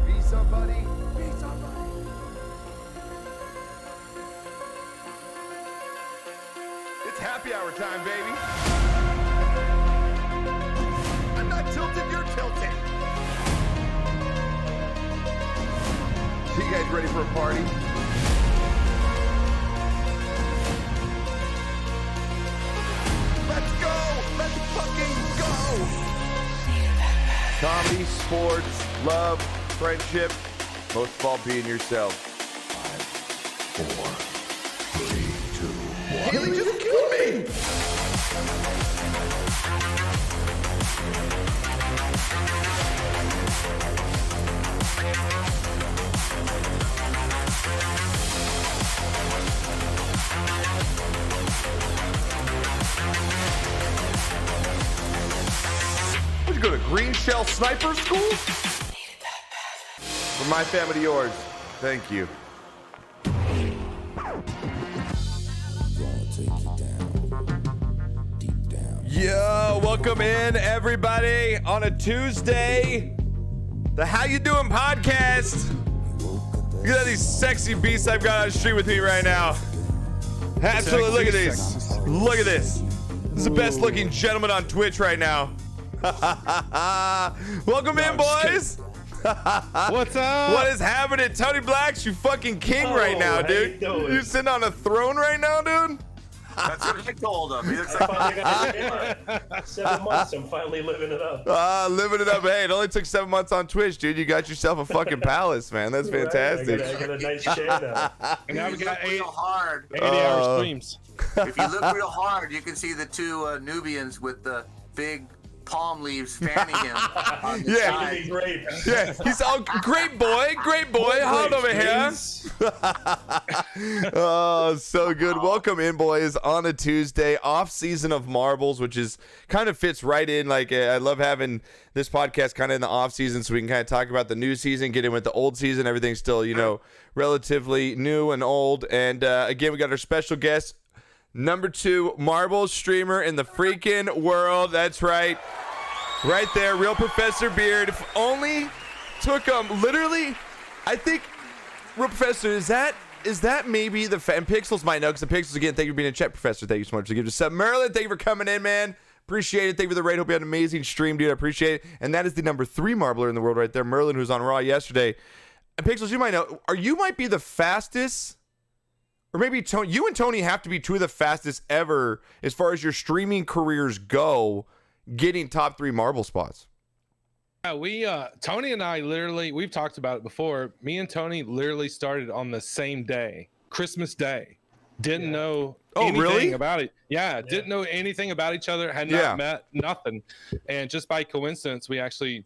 Be somebody. Be somebody. It's happy hour time, baby. I'm not tilted, you're tilted. So you guys ready for a party? Let's go! Let's fucking go! Comedy, sports, love, friendship, most of all being yourself. 5, 4, 3, 2, 1. Haley just killed me! Would you go to Green Shell Sniper School? From my family to yours. Thank you. Yo, welcome in everybody on a Tuesday. The How You Doing podcast. Look at these sexy beasts I've got on the street with me right now. Absolutely, look at these. Look at this. This is the best looking gentleman on Twitch right now. Welcome in, boys. What's up? What is happening? Tony Black's you fucking king right now, dude. You sitting on a throne right now, dude? That's what I told him. He looks I like finally got it. 7 months, I'm finally living it up. Living it up. Hey, it only took 7 months on Twitch, dude. You got yourself a fucking palace, man. That's fantastic. I got a nice chair now. And now we got real hard. 80-hour streams. If you look real hard, you can see the two Nubians with the big palm leaves fanning him. On the Yeah. side. It'd be great. Yeah, he's all great boy. Hold over here. Oh, so good. Welcome in, boys, on a Tuesday, off season of marbles, which is kind of fits right in. Like, I love having this podcast kind of in the off season, so we can kind of talk about the new season, get in with the old season. Everything's still, relatively new and old. And again, we got our special guest, number 2 marbles streamer in the freaking world. That's right. Right there, real Professor Beard. If only took him literally, I think, real Professor, is that maybe the and Pixels might know, because the Pixels, again, thank you for being in chat, Professor. Thank you so much for giving us up. Merlin, thank you for coming in, man. Appreciate it. Thank you for the raid. Hope you had an amazing stream, dude. I appreciate it. And that is the number 3 marbler in the world right there, Merlin, who's on Raw yesterday. And Pixels, you might know, you might be the fastest, or maybe Tony, you and Tony have to be 2 of the fastest ever as far as your streaming careers go, getting top 3 marble spots. Yeah, we Tony and I literally, we've talked about it before. Me and Tony literally started on the same day, Christmas Day. Didn't know anything about it. Yeah, didn't know anything about each other, had not met, nothing. And just by coincidence, we actually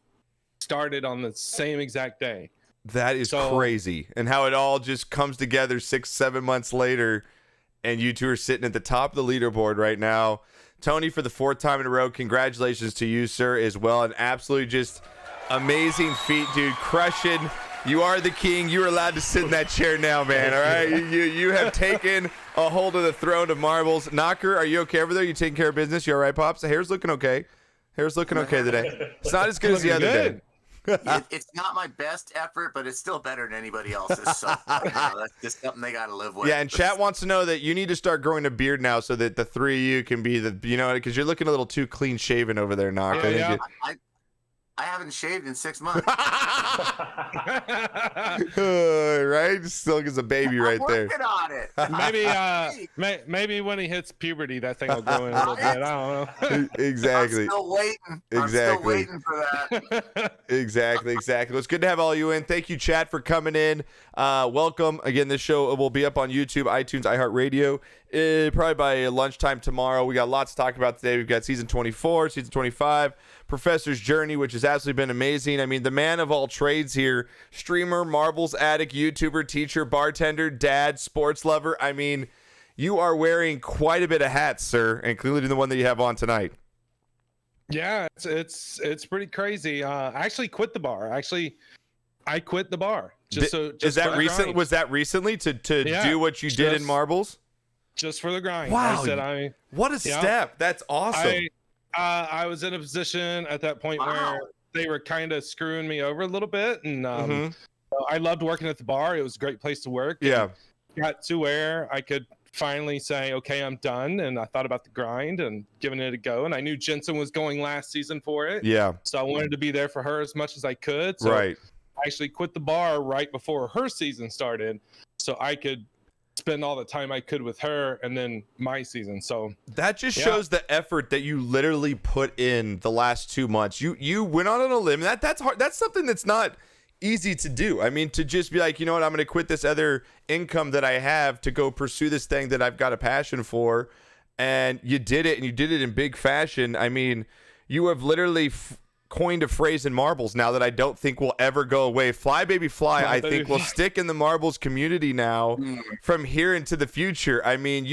started on the same exact day. That is crazy. And how it all just comes together 6-7 months later, and you two are sitting at the top of the leaderboard right now. Tony, for the 4th time in a row, congratulations to you, sir, as well. An absolutely just amazing feat, dude. Crushing. You are the king. You are allowed to sit in that chair now, man. All right? You have taken a hold of the throne of marbles. Knocker, are you okay over there? You taking care of business? You all right, Pops? The hair's looking okay. Hair's looking okay today. It's not as good as the other day. It's not my best effort, but it's still better than anybody else's. So that's just something they got to live with. Yeah, and chat wants to know that you need to start growing a beard now so that the 3 of you can be the, because you're looking a little too clean shaven over there, Knock. I haven't shaved in 6 months. Right? Still as a baby right there. I'm working on it. Maybe when he hits puberty, that thing will grow in a little bit. I don't know. Exactly. I'm still waiting. Exactly. I'm still waiting for that. Exactly. Well, it's good to have all you in. Thank you, chat, for coming in. Welcome. Again, this show will be up on YouTube, iTunes, iHeartRadio, probably by lunchtime tomorrow. We got lots to talk about today. We've got season 24, season 25, Professor's Journey, which has absolutely been amazing. I mean, the man of all trades here, streamer, marbles addict, YouTuber, teacher, bartender, dad, sports lover. I mean, you are wearing quite a bit of hats, sir, including the one that you have on tonight. Yeah, it's pretty crazy. I actually quit the bar. I quit the bar. Is that recent? Was that recently to do what you did in marbles? just for the grind. Wow. I said what a step. That's awesome. I was in a position at that point where they were kind of screwing me over a little bit, and I loved working at the bar. It was a great place to work. Yeah. Got to where I could finally say, okay, I'm done. And I thought about the grind and giving it a go. And I knew Jensen was going last season for it. Yeah. So I wanted to be there for her as much as I could. So right. I actually quit the bar right before her season started, so I could spend all the time I could with her and then my season. So that just shows the effort that you literally put in the last 2 months. You went out on a limb. That's hard. That's something that's not easy to do. I mean, to just be like, you know what, I'm going to quit this other income that I have to go pursue this thing that I've got a passion for. And you did it, and you did it in big fashion. I mean, you have literally coined a phrase in marbles now that I don't think will ever go away. Fly baby fly, I think will stick in the marbles community now from here into the future. I mean,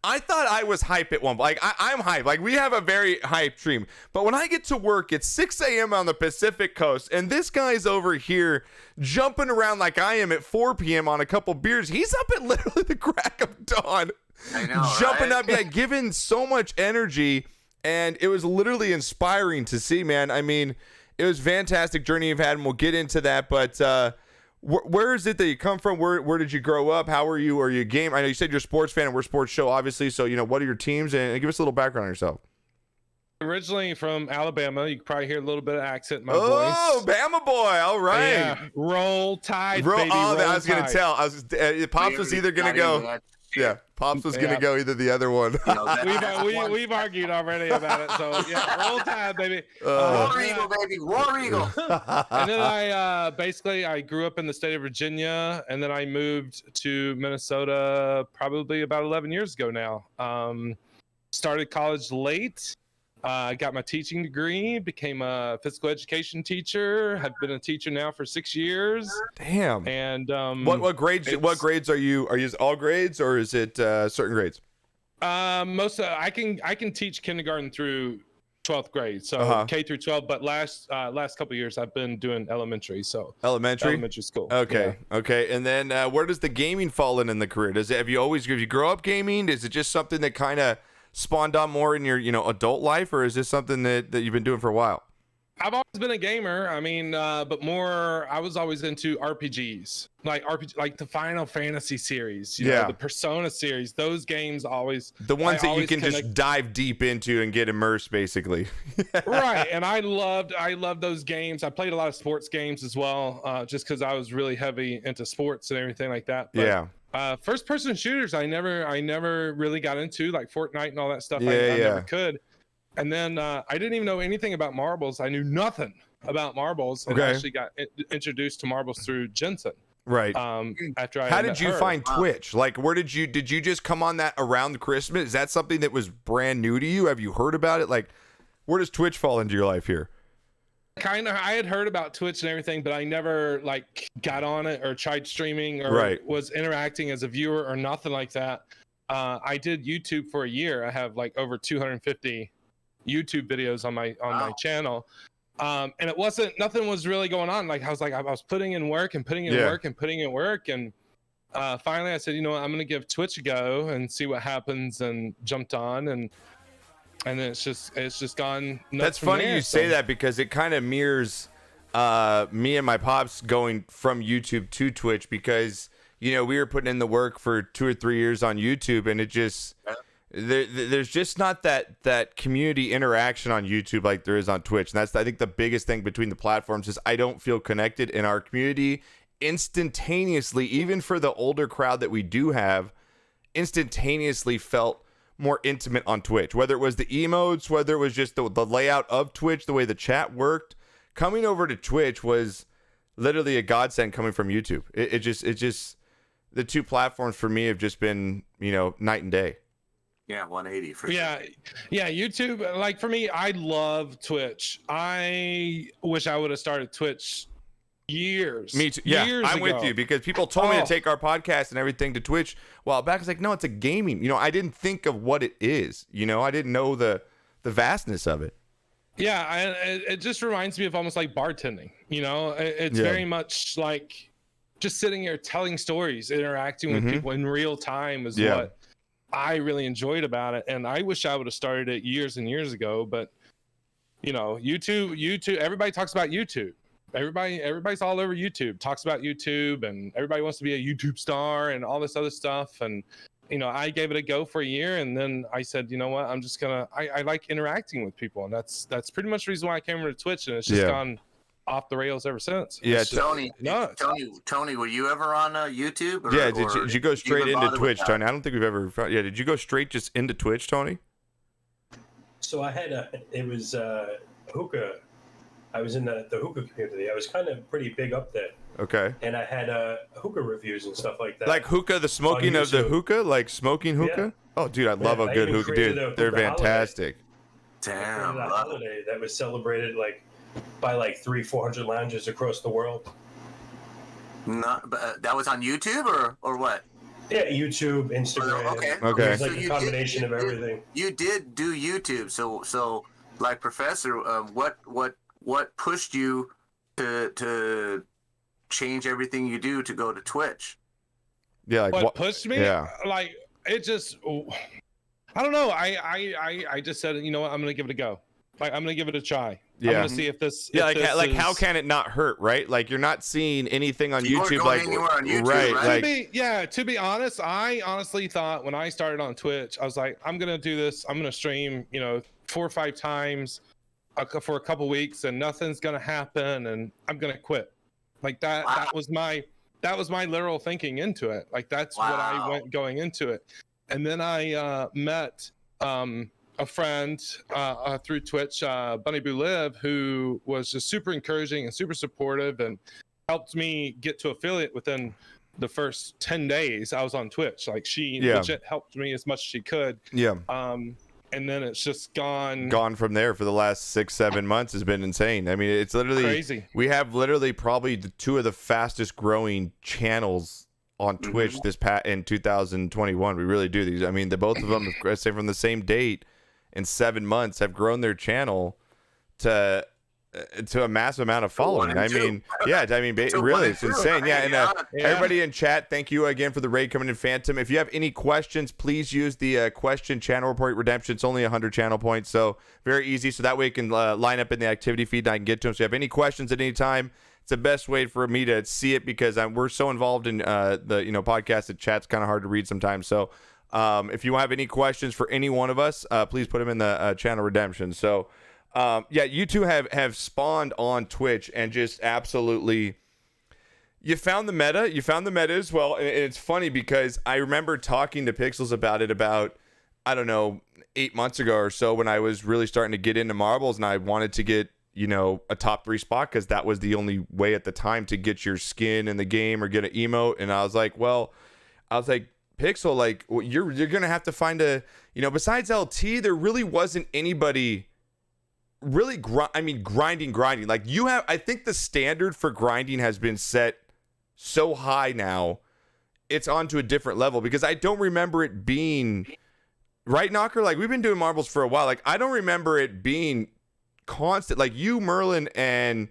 I thought I was hype at one point. Like, I'm hype. Like, we have a very hype stream. But when I get to work, it's 6 a.m. on the Pacific Coast, and this guy's over here jumping around like I am at 4 p.m. on a couple beers. He's up at literally the crack of dawn. I know, jumping right? up, giving so much energy. And it was literally inspiring to see, man. I mean, it was a fantastic journey you've had, and we'll get into that. But where is it that you come from? Where did you grow up? How are you? Are you a game? I know you said you're a sports fan, and we're a sports show, obviously. So, what are your teams? And give us a little background on yourself. Originally from Alabama. You can probably hear a little bit of accent in my voice. Oh, Bama boy. All right. Yeah. Roll Tide, baby. I was going to tell. Pops was either going to go. Yeah, Pops was going to go either the other one. We've argued already about it. So, roll Tide, baby. War Eagle, baby. War Eagle. And then I grew up in the state of Virginia, and then I moved to Minnesota probably about 11 years ago now. Started college late. Got my teaching degree, became a physical education teacher. Have been a teacher now for 6 years. Damn. And what grades? What grades are you? Are you all grades, or is it certain grades? I can teach kindergarten through 12th grade, so K through 12. But last couple of years, I've been doing elementary. So elementary school. Okay, okay. And then where does the gaming fall in the career? Have you grow up gaming? Is it just something that kind of spawned on more in your adult life, or is this something that you've been doing for a while? I've always been a gamer. I mean, but more, I was always into RPGs, like the Final Fantasy series, the Persona series. Those games always the ones that you can just dive deep into and get immersed, basically. Right, and I loved those games. I played a lot of sports games as well, just because I was really heavy into sports and everything like that. But, first person shooters I never really got into, like Fortnite and all that stuff. I never could. And then I didn't even know anything about marbles. I knew nothing about marbles, and I actually got introduced to marbles through Jensen. Right. After How did you find Twitch? Like, where did you just come on that around Christmas? Is that something that was brand new to you? Have you heard about it? Like, where does Twitch fall into your life here? Kind of. I had heard about Twitch and everything, but I never got on it or tried streaming or was interacting as a viewer or nothing like that. I did YouTube for a year. I have over 250 YouTube videos on my channel. And nothing was really going on. I was putting in work and putting in work and putting in work. And finally I said, you know what, I'm going to give Twitch a go and see what happens, and jumped on, and then it's just gone nuts. That's funny you say that, because it kind of mirrors me and my pops going from YouTube to Twitch, because we were putting in the work for 2 or 3 years on YouTube, and it just there's just not that community interaction on YouTube like there is on Twitch. And that's, I think, the biggest thing between the platforms is I don't feel connected in our community instantaneously. Even for the older crowd that we do have, instantaneously felt more intimate on Twitch, whether it was the emotes, whether it was just the layout of Twitch, the way the chat worked. Coming over to Twitch was literally a godsend coming from YouTube. It just the two platforms for me have just been, night and day. Yeah, 180 for sure. Yeah, YouTube. For me, I love Twitch. I wish I would have started Twitch years. Me too. Yeah, years I'm ago. with you, because people told me to take our podcast and everything to Twitch a while back. I was like, no, it's a gaming. I didn't think of what it is. I didn't know the vastness of it. Yeah, it just reminds me of almost like bartending. It's very much like just sitting here telling stories, interacting with people in real time is I really enjoyed about it, and I wish I would have started it years and years ago. But you know, YouTube, everybody talks about YouTube. Everybody's all over YouTube, talks about YouTube, and everybody wants to be a YouTube star and all this other stuff. And you know, I gave it a go for a year, and then I said, you know what, I'm just gonna. I like interacting with people, and that's pretty much the reason why I came over to Twitch, and it's just gone off the rails ever since. Yeah, Tony, were you ever on YouTube? Or, yeah, did you go straight into Twitch, Tony? I don't think we've ever. Yeah, did you go straight just into Twitch, Tony? So I had it was hookah. I was in the hookah community. I was kind of pretty big up there. Okay. And I had hookah reviews and stuff like that. Like hookah, the smoking of the hookah, like smoking hookah. Yeah. Oh, dude, I love a good hookah, dude. They're fantastic. Damn, a holiday that was celebrated like by like 300-400 lounges across the world. Not, but that was on YouTube or what? Yeah, YouTube, Instagram. Okay. It was like a combination of everything. You did do YouTube, so like Professor, what pushed you to change everything you do to go to Twitch? Yeah, like what pushed me? Yeah, like it just. I don't know. I just said, you know what, I'm gonna give it a go. Like I'm gonna give it a try. Yeah. I'm gonna see if this. Yeah, like how can it not hurt, right? Like you're not seeing anything on You YouTube, weren't going anywhere on YouTube, right? right? To be honest, I honestly thought when I started on Twitch, I was like, I'm gonna do this. I'm gonna stream, 4 or 5 times for a couple weeks, and nothing's gonna happen, and I'm gonna quit. Like that. Wow. That was my literal thinking into it. Like that's what I went going into it, and then I met a friend through Twitch, Bunny Boo Live, who was just super encouraging and super supportive and helped me get to affiliate within the first 10 days I was on Twitch. Like she legit helped me as much as she could. Yeah. And then it's just gone from there for the last 6-7 months has been insane. I mean, it's literally crazy. We have literally probably two of the fastest growing channels on Twitch in 2021. We really do these. I mean, the both of them, say from the same date, in 7 months have grown their channel to a massive amount of following. I mean, really, it's insane. Yeah, and everybody in chat, thank you again for the raid coming in, Phantom. If you have any questions, please use the question channel report redemption. It's only 100 channel points, so very easy. So that way you can line up in the activity feed and I can get to them. So if you have any questions at any time, it's the best way for me to see it because we're so involved in the podcast that chat's kind of hard to read sometimes. So if you have any questions for any one of us, please put them in the channel redemption. So you two have spawned on Twitch and just absolutely you found the meta as well. And it's funny because I remember talking to Pixels about it I don't know 8 months ago or so when I was really starting to get into marbles and I wanted to get a top 3 spot because that was the only way at the time to get your skin in the game or get an emote. And I was like Pixel, like you're gonna have to find besides LT, there really wasn't anybody really grinding. Like I think the standard for grinding has been set so high now, it's onto a different level because I don't remember it being right, Knocker. Like we've been doing marbles for a while. Like I don't remember it being constant. Like you, Merlin, and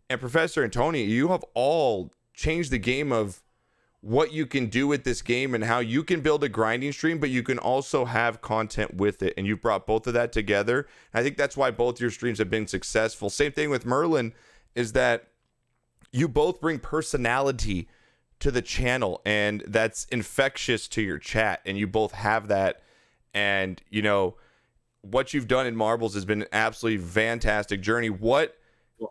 Professor and Tony, you have all changed the game of what you can do with this game and how you can build a grinding stream, but you can also have content with it. And you've brought both of that together. And I think that's why both your streams have been successful. Same thing with Merlin is that you both bring personality to the channel and that's infectious to your chat. And you both have that. And, what you've done in marbles has been an absolutely fantastic journey. What,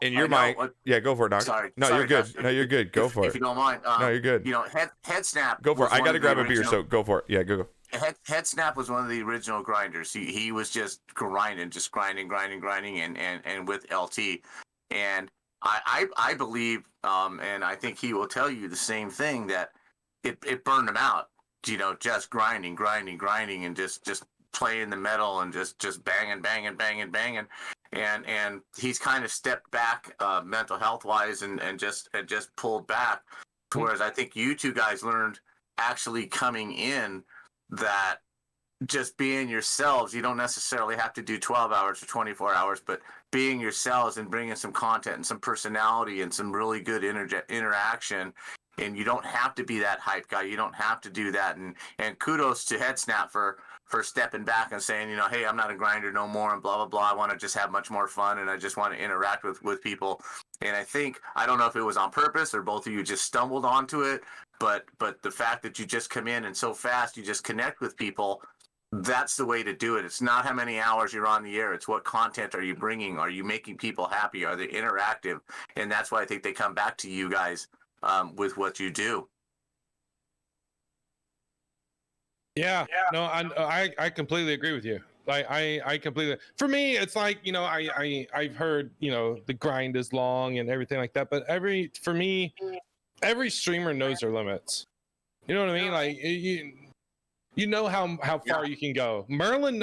in your mind, go for it, Knock. Sorry. You're good. No, you're good. Go for it. If you don't mind. No, you're good. Head Snap. Go for it. I got to grab a beer, so go for it. Yeah, go. Head Snap was one of the original grinders. He was just grinding, and with LT. And I believe, and I think he will tell you the same thing, that it burned him out, just grinding, and just playing the metal and just banging. And he's kind of stepped back mental health wise and just pulled back. Whereas I think you two guys learned actually coming in that just being yourselves, you don't necessarily have to do 12 hours or 24 hours, but being yourselves and bringing some content and some personality and some really good interaction and you don't have to be that hype guy. You don't have to do that. And kudos to Headsnap for stepping back and saying, you know, hey, I'm not a grinder no more and blah, blah, blah. I want to just have much more fun and I just want to interact with people. And I don't know if it was on purpose or both of you just stumbled onto it, but the fact that you just come in and so fast, you just connect with people, that's the way to do it. It's not how many hours you're on the air. It's what content are you bringing? Are you making people happy? Are they interactive? And that's why I think they come back to you guys with what you do. Yeah, no, I completely agree with you. Like I completely. For me, it's like, you know, I've heard, you know, the grind is long and everything like that, but every streamer knows their limits. You know what I mean? Like you know how far you can go. Merlin,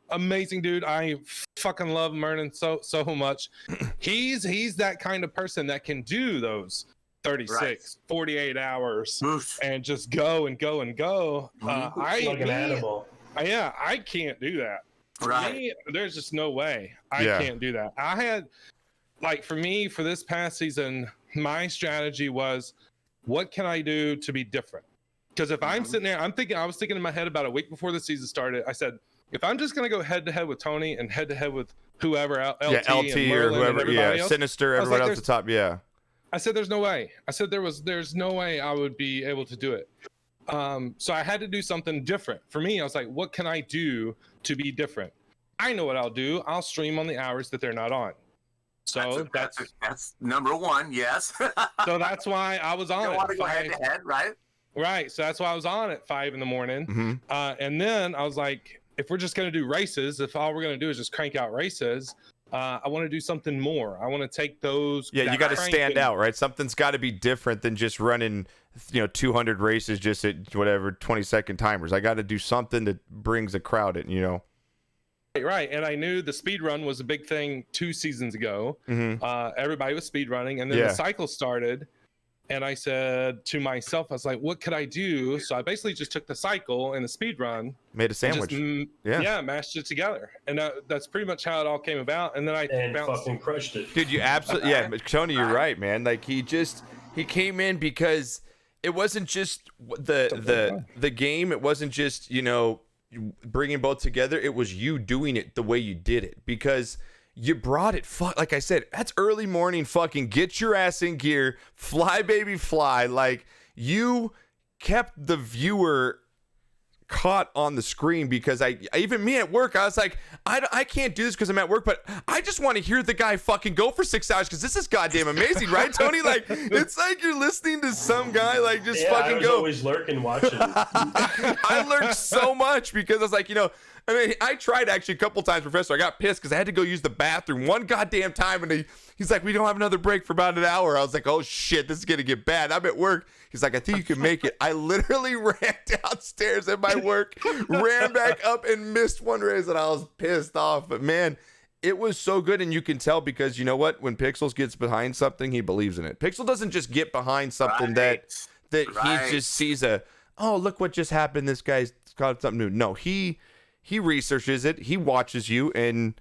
amazing dude. I fucking love Merlin so much. He's that kind of person that can do those 36, 48 hours and just go and go and go. Like an animal. I can't do that. For me, there's just no way I can't do that. I had, like, for me, for this past season, my strategy was, what can I do to be different? Because if I'm sitting there, I was thinking in my head about a week before the season started. I said, if I'm just going to go head to head with Tony and head to head with whoever, LT or whoever, else, Sinister, everyone else at the top, I said, there's no way. I said, there's no way I would be able to do it. So I had to do something different. For me, I was like, what can I do to be different? I know what I'll do. I'll stream on the hours that they're not on. So that's number one. Yes. So that's why I was on. You don't want to go head to head, right? Right. So that's why I was on at 5 a.m. And then I was like, if we're just going to do races, if all we're going to do is just crank out races, I want to do something more. I want to take those. Yeah, you got to stand out, right? Something's got to be different than just running, 200 races just at whatever 20-second timers. I got to do something that brings a crowd in, Right. And I knew the speed run was a big thing 2 seasons ago. Everybody was speed running, and then the cycle started. And I said to myself, I was like, what could I do? So I basically just took the cycle and the speed run. Made a sandwich. Mashed it together. And that's pretty much how it all came about. And then I fucking crushed it. Dude, you absolutely, Tony, you're right, man. Like he came in because it wasn't just the game. It wasn't just, bringing both together. It was you doing it the way you did it, because you brought it. Like I said, that's early morning. Fucking get your ass in gear. Fly, baby, fly. Like, you kept the viewer caught on the screen, because even me at work, I was like, I can't do this because I'm at work, but I just want to hear the guy fucking go for 6 hours because this is goddamn amazing, right, Tony? Like, it's like you're listening to some guy like just fucking go. I was always lurking watching. I learned so much because I was like, I tried actually a couple times, Professor. I got pissed because I had to go use the bathroom one goddamn time, and he's like, we don't have another break for about an hour. I was like, oh shit, this is gonna get bad. I'm at work. He's like, I think you can make it. I literally ran downstairs at my work, ran back up, and missed one race, and I was pissed off. But man, it was so good, and you can tell because you know what? When Pixels gets behind something, he believes in it. Pixel doesn't just get behind something that he just sees oh, look what just happened. This guy's got something new. No, he researches it, he watches you, and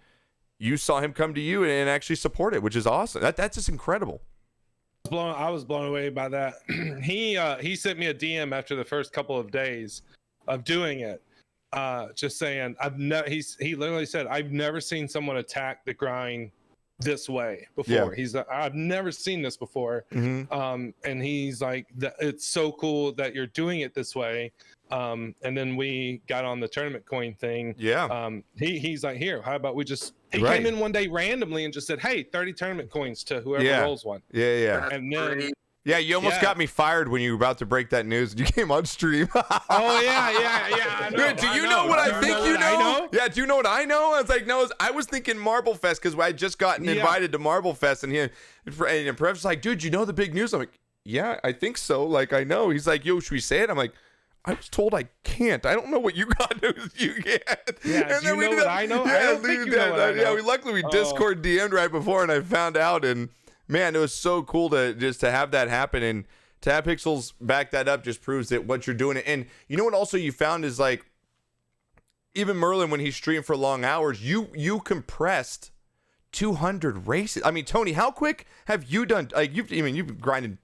you saw him come to you and actually support it, which is awesome. That's just incredible. I was blown away by that. He sent me a DM after the first couple of days of doing it, just saying, he literally said, I've never seen someone attack the grind this way before. I've never seen this before. And he's like, it's so cool that you're doing it this way. And then we got on the tournament coin thing. He's like, here, how about we just came in one day randomly and just said, hey, 30 tournament coins to whoever rolls one. And then you almost got me fired when you were about to break that news and you came on stream. I know. Do you know what I think you know? Yeah, do you know what I know? I was like, no, I was thinking Marble Fest because I had just gotten invited to Marble Fest, and Pref's was like, dude, you know the big news? I'm like, yeah, I think so. Like, I know. He's like, yo, should we say it? I'm like, I was told I can't. I don't know what you got news you can't. Yeah, and then we know what I know? I don't think you know what I know. Luckily we Discord DM'd right before, and I found out, and man, it was so cool to have that happen, and to have Pixels back that up just proves that what you're doing. And you know what also you found is, like, even Merlin, when he streamed for long hours, you compressed 200 races. I mean, Tony, how quick have you done? Like, you've grinded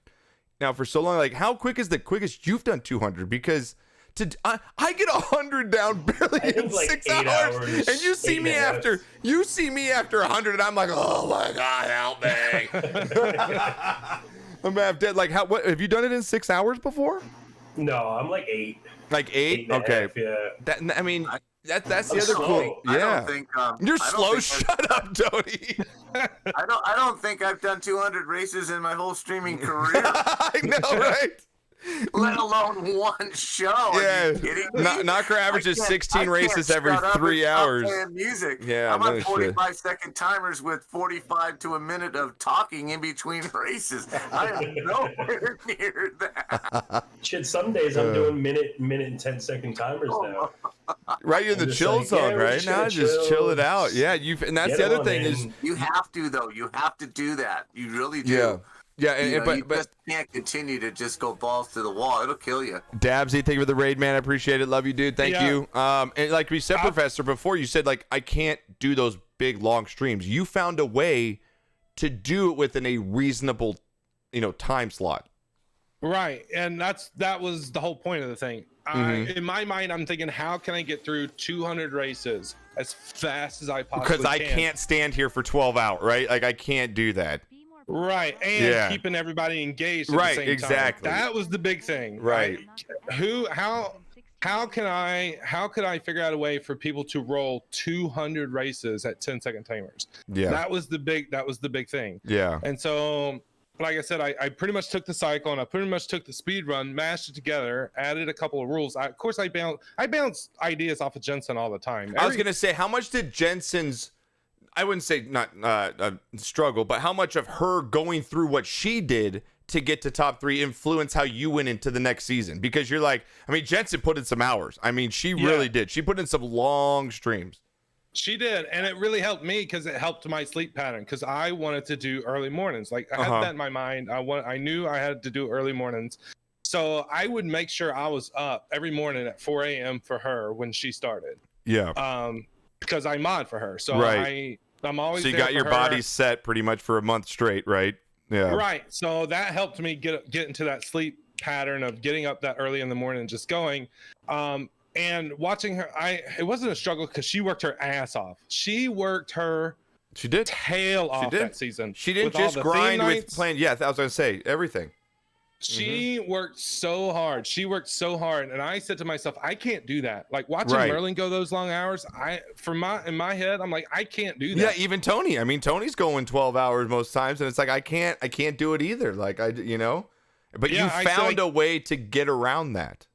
now for so long. Like, how quick is the quickest you've done 200? Because I get 100 down barely in like 6 8 hours, and you see me after 100, and I'm like, oh my God, help me! I'm half dead. Like, what have you done it in 6 hours before? No, I'm like 8. Like 8? Okay. Half, yeah. That's the I'm other slow. cool. I Yeah. don't think, You're slow. Shut up, Tony. I don't think I've done 200 races in my whole streaming career. I know, right? Let alone one show. Yeah. Are you kidding me? Knocker averages 16 races every shut up 3 and stop hours. playing music. Yeah, I'm no on 45-second timers with 45 to a minute of talking in between races. I am nowhere near that. Shit, some days I'm doing minute and 10-second timers now. Right, you're in the just chill like, zone yeah, we're right just now. gonna Just chill it chill. out. Yeah, and that's Get the other on, thing man. is, You have to, though. You have to do that. You really do. yeah. Yeah, You know, you but just can't continue to just go balls to the wall. It'll kill you. Dabsy, thank you for the raid, man. I appreciate it. Love you, dude. Thank Yeah. you. And like we said, Professor, before you said like I can't do those big long streams. You found a way to do it within a reasonable, time slot. Right, and that was the whole point of the thing. In my mind, I'm thinking, how can I get through 200 races as fast as I possibly can? Because I can't stand here for 12 hours, right? Like I can't do that. Right, and Yeah. keeping everybody engaged at Right, the same exactly. time. That was the big thing. Right. How could I figure out a way for people to roll 200 races at 10-second timers? Yeah. That was the big thing. Yeah. And so, like I said, I pretty much took the cycle and I pretty much took the speed run, mashed it together, added a couple of rules. I bounce ideas off of Jensen all the time. I was gonna say, how much did Jensen's, I wouldn't say not struggle, but how much of her going through what she did to get to top 3 influence how you went into the next season? Because you're like, Jensen put in some hours. She really did. She put in some long streams. She did, and it really helped me because it helped my sleep pattern. Because I wanted to do early mornings. Like I had that in my mind. I knew I had to do early mornings, so I would make sure I was up every morning at 4 a.m. for her when she started. Yeah. Because I mod for her, so Right. I'm always. So you there got for your her. body set pretty much for a month straight, right? Yeah. Right. So that helped me get into that sleep pattern of getting up that early in the morning and just going. And watching her, it wasn't a struggle because she worked her ass off. She worked her She did. tail off did. that season. She didn't with all just the grind theme with nights. playing. Yeah, I was gonna say everything. She worked so hard. And I said to myself, I can't do that. Like watching Right. Merlin go those long hours, in my head, I'm like, I can't do that. Yeah, even Tony. Tony's going 12 hours most times, and it's like I can't do it either. Like But Yeah, you found a way to get around that.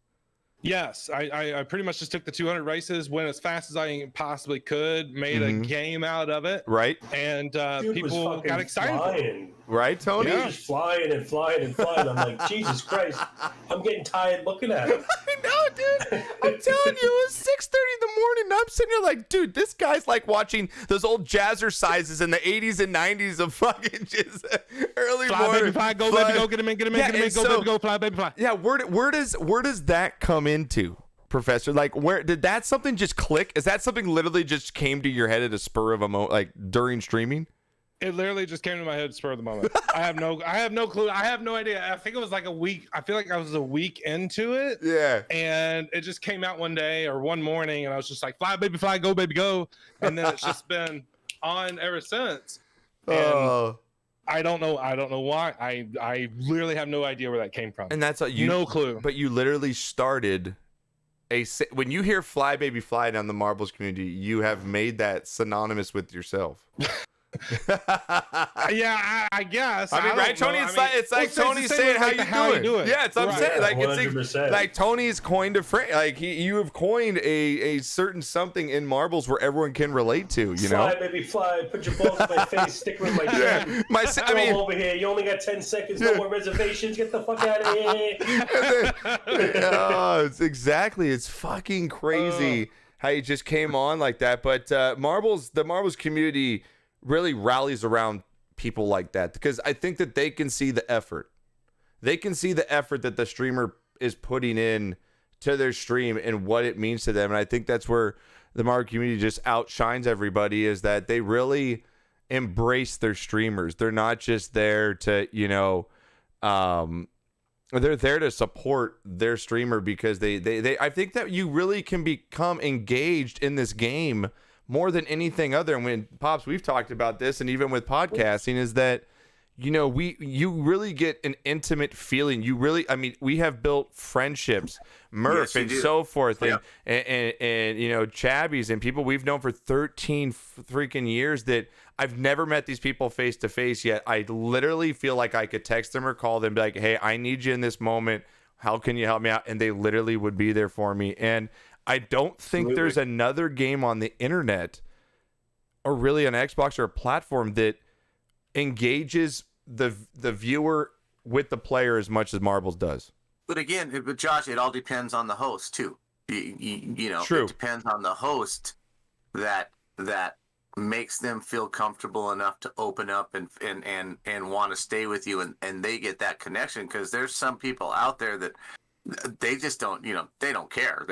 Yes, I pretty much just took the 200 races, went as fast as I possibly could, made a game out of it, Right. and Dude was people fucking got excited. flying. Right, Tony? He was just flying and flying and flying. I'm like, Jesus Christ, I'm getting tired looking at him. I know, dude. I'm telling you, it was 6:30 in the morning. And I'm sitting here like, dude, this guy's like watching those old jazzercises in the 80s and 90s of fucking just early Fly, morning. baby, fly, go, baby, go, get him in, Yeah, get him in, and go, so- baby, go, fly, baby, fly. Yeah, where does that come into, Professor? Like, where did that something just click? Is that something literally just came to your head at a spur of a moment, like during streaming? It literally just came to my head spur of the moment. I have no clue. I have no idea. I think it was like a week. I feel like I was a week into it. Yeah. And it just came out one day or one morning, and I was just like, fly, baby, fly, go, baby, go. And then it's just been on ever since. And Oh. I don't know why. I literally have no idea where that came from. And that's you. No clue. But you literally started when you hear "Fly Baby Fly" down the Marbles community, you have made that synonymous with yourself. Yeah, I guess. Right, Tony? It's like Tony's saying how you do it. Yeah, it's what I'm saying. Like 100%. like Tony's coined a phrase. Like you have coined a certain something in Marbles where everyone can relate to. You know. Fly, baby, fly. Put your balls in my face. Stick with my chin. Yeah, Come over here. You only got 10 seconds. No more reservations. Get the fuck out of here. Oh, it's fucking crazy how you just came on like that. But the Marbles community really rallies around people like that because I think that they can see the effort. They can see the effort that the streamer is putting in to their stream and what it means to them. And I think that's where the Marble community just outshines everybody, is that they really embrace their streamers. They're not just there to, they're there to support their streamer because they I think that you really can become engaged in this game more than anything other. And when Pops, we've talked about this, and even with podcasting, is that, you know, you really get an intimate feeling. You really, I mean, we have built friendships, Murph, and so forth, and you know, Chabbies and people we've known for 13 freaking years that I've never met these people face to face yet. I literally feel like I could text them or call them, and be like, hey, I need you in this moment. How can you help me out? And they literally would be there for me. And I don't think there's another game on the internet or really on Xbox or a platform that engages the viewer with the player as much as Marbles does. But again, Josh, it all depends on the host too. You know, True. It depends on the host that makes them feel comfortable enough to open up and want to stay with you, and they get that connection, because there's some people out there that they just don't, you know, they don't care.